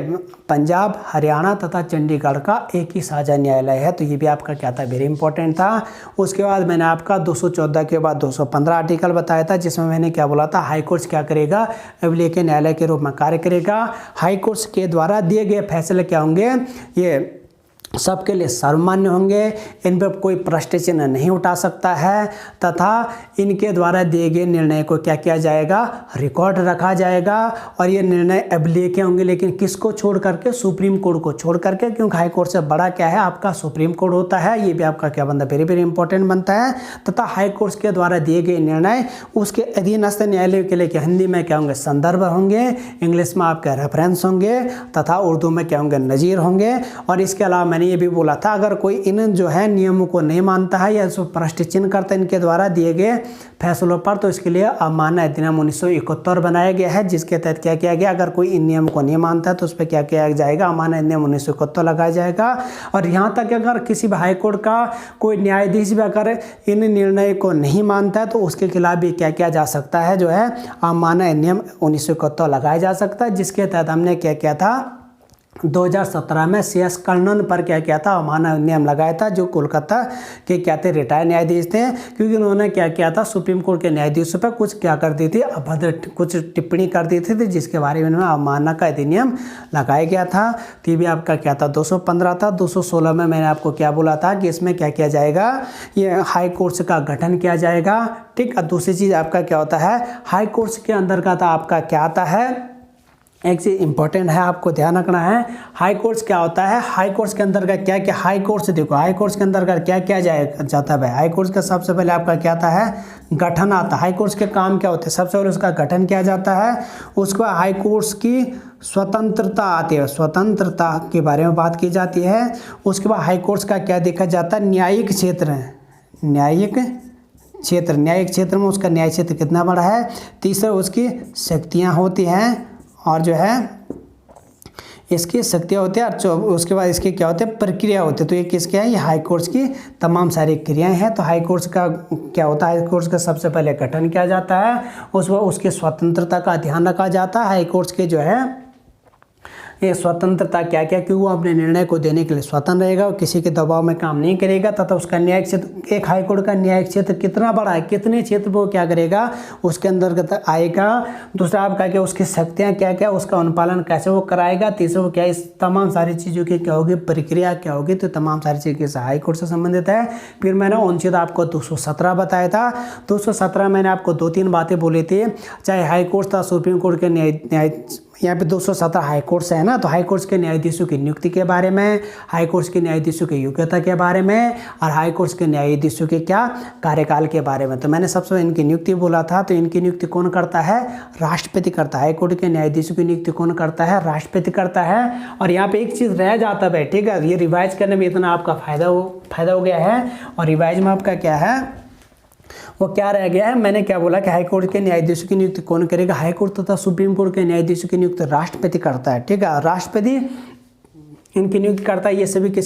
Speaker 1: पंजाब, हरियाणा तथा चंडीगढ़ का एक ही साझा न्यायालय है। तो ये भी आपका क्या था, वेरी इंपॉर्टेंट था। उसके बाद मैंने आपका 214 के बाद 215 आर्टिकल बताया था, जिसमें मैंने क्या बोला था, हाई कोर्ट क्या करेगा, अभिलेख न्यायालय के रूप में कार्य करेगा। हाई कोर्ट के द्वारा दिए गए फैसले क्या होंगे, ये सबके लिए सर्वमान्य होंगे, इन पर कोई प्रश्न चिन्ह नहीं उठा सकता है। तथा इनके द्वारा दिए गए निर्णय को क्या किया जाएगा, रिकॉर्ड रखा जाएगा। और ये निर्णय अभिलेख होंगे, लेकिन किसको छोड़ करके, सुप्रीम कोर्ट को छोड़ करके, क्योंकि हाई कोर्ट से बड़ा क्या है, आपका सुप्रीम कोर्ट होता है। ये भी आपका क्या बनता है, वेरी वेरी इंपॉर्टेंट बनता है। तथा हाई कोर्ट के द्वारा दिए गए निर्णय उसके अधीनस्थ न्यायालय के लिए क्या, हिंदी में क्या होंगे, संदर्भ होंगे, इंग्लिश में आपके रेफरेंस होंगे, तथा उर्दू में क्या होंगे, नज़ीर होंगे। और इसके अलावा मैंने ये भी बोला था, अगर कोई इन जो है नियमों को नहीं मानता है या इसको प्रश्न चिन्ह करता है इनके द्वारा दिए गए फैसलों पर, तो इसके लिए अवमानना अधिनियम 1971 बनाया गया है, जिसके तहत क्या किया गया, अगर कोई इन नियम को नहीं मानता है तो उस पर क्या किया जाएगा, अवमानना अधिनियम 1971 लगाया जाएगा। और यहाँ तक अगर किसी भी हाईकोर्ट का कोई न्यायाधीश भी अगर इन निर्णय को नहीं मानता है तो उसके खिलाफ भी क्या किया जा सकता है, जो है अवमानना अधिनियम 1971 लगाया जा सकता है। जिसके तहत हमने क्या किया था, 2017 में CS कर्णन पर क्या किया था, अवमानना अधिनियम लगाया था, जो कोलकाता के क्या थे, रिटायर्ड न्यायाधीश थे। क्योंकि उन्होंने क्या किया था, सुप्रीम कोर्ट के न्यायाधीशों पर कुछ क्या कर दी थी, अभद्र कुछ टिप्पणी कर दी थी, जिसके बारे में अवमानना का अधिनियम लगाया गया था। तो ये भी आपका क्या था, 215 था। 216 में मैंने आपको क्या बोला था कि इसमें क्या किया जाएगा, ये हाई कोर्ट्स का गठन किया जाएगा। ठीक। और दूसरी चीज़ आपका क्या होता है, हाई कोर्ट्स के अंतर्गत आपका क्या आता है, एक चीज़ इंपॉर्टेंट है, आपको ध्यान रखना है। हाई कोर्ट्स क्या होता है, हाई कोर्ट्स के अंतर्गत क्या क्या, हाई कोर्ट्स देखो, हाई कोर्ट्स के अंतर्गत क्या क्या जाता है। हाई कोर्ट्स का सबसे पहले आपका क्या आता है, गठन आता है। हाई कोर्ट्स के काम क्या होते हैं, सबसे पहले उसका गठन किया जाता है। उसके बाद हाई कोर्ट्स की स्वतंत्रता आती है, स्वतंत्रता के बारे में बात की जाती है। उसके बाद हाई कोर्ट्स का क्या देखा जाता है, न्यायिक क्षेत्र, न्यायिक क्षेत्र में उसका न्याय क्षेत्र कितना बड़ा है। तीसरा उसकी शक्तियाँ होती हैं, और जो है इसकी शक्तियाँ होती है। और उसके बाद इसके क्या होते हैं, प्रक्रिया होती है। तो ये किसके हैं, ये हाई कोर्ट्स की तमाम सारी क्रियाएं हैं। तो हाई कोर्ट्स का क्या होता है, हाई कोर्ट्स का सबसे पहले गठन किया जाता है, उसकी स्वतंत्रता का ध्यान रखा जाता है। हाई कोर्ट्स के जो है ये स्वतंत्रता क्या क्या, कि वो अपने निर्णय को देने के लिए स्वतंत्र रहेगा, और किसी के दबाव में काम नहीं करेगा। तथा उसका न्यायिक क्षेत्र, एक हाईकोर्ट का न्यायिक क्षेत्र कितना बड़ा है, कितने क्षेत्र वो क्या करेगा, उसके अंतर्गत आएगा। दूसरा आपका क्या, उसकी शक्तियाँ क्या क्या, उसका अनुपालन कैसे वो कराएगा। तीसरा वो क्या, इस तमाम सारी चीज़ों की क्या होगी, प्रक्रिया क्या होगी। तो तमाम सारी चीज़ें हाईकोर्ट से संबंधित है। फिर मैंने अनुच्छेद आपको 217 बताया था। 217 मैंने आपको 2-3 बातें बोली थी, चाहे हाईकोर्ट था, सुप्रीम कोर्ट के न्याय यहाँ पे 217 हाई कोर्ट्स है ना, तो हाई कोर्ट्स के न्यायाधीशों की नियुक्ति के बारे में, हाई कोर्ट्स के न्यायाधीशों की योग्यता के बारे में, और हाई कोर्ट्स के न्यायाधीशों के क्या कार्यकाल के बारे में। तो मैंने सबसे इनकी नियुक्ति बोला था, तो इनकी नियुक्ति कौन करता है? राष्ट्रपति करता है। हाई कोर्ट के न्यायाधीशों की नियुक्ति कौन करता है? राष्ट्रपति करता है। और यहाँ पे एक चीज़ रह जाता है, ठीक है, ये रिवाइज करने में इतना आपका फायदा हो गया है। और रिवाइज में आपका क्या है, वो क्या रह गया है? मैंने क्या बोला कि हाई कोर्ट के न्यायाधीशों की नियुक्ति कौन करेगा? हाई कोर्ट तथा सुप्रीम कोर्ट के न्यायाधीशों की नियुक्ति राष्ट्रपति करता है, ठीक है। राष्ट्रपति इनकी नियुक्ति करता है। ये सभी किस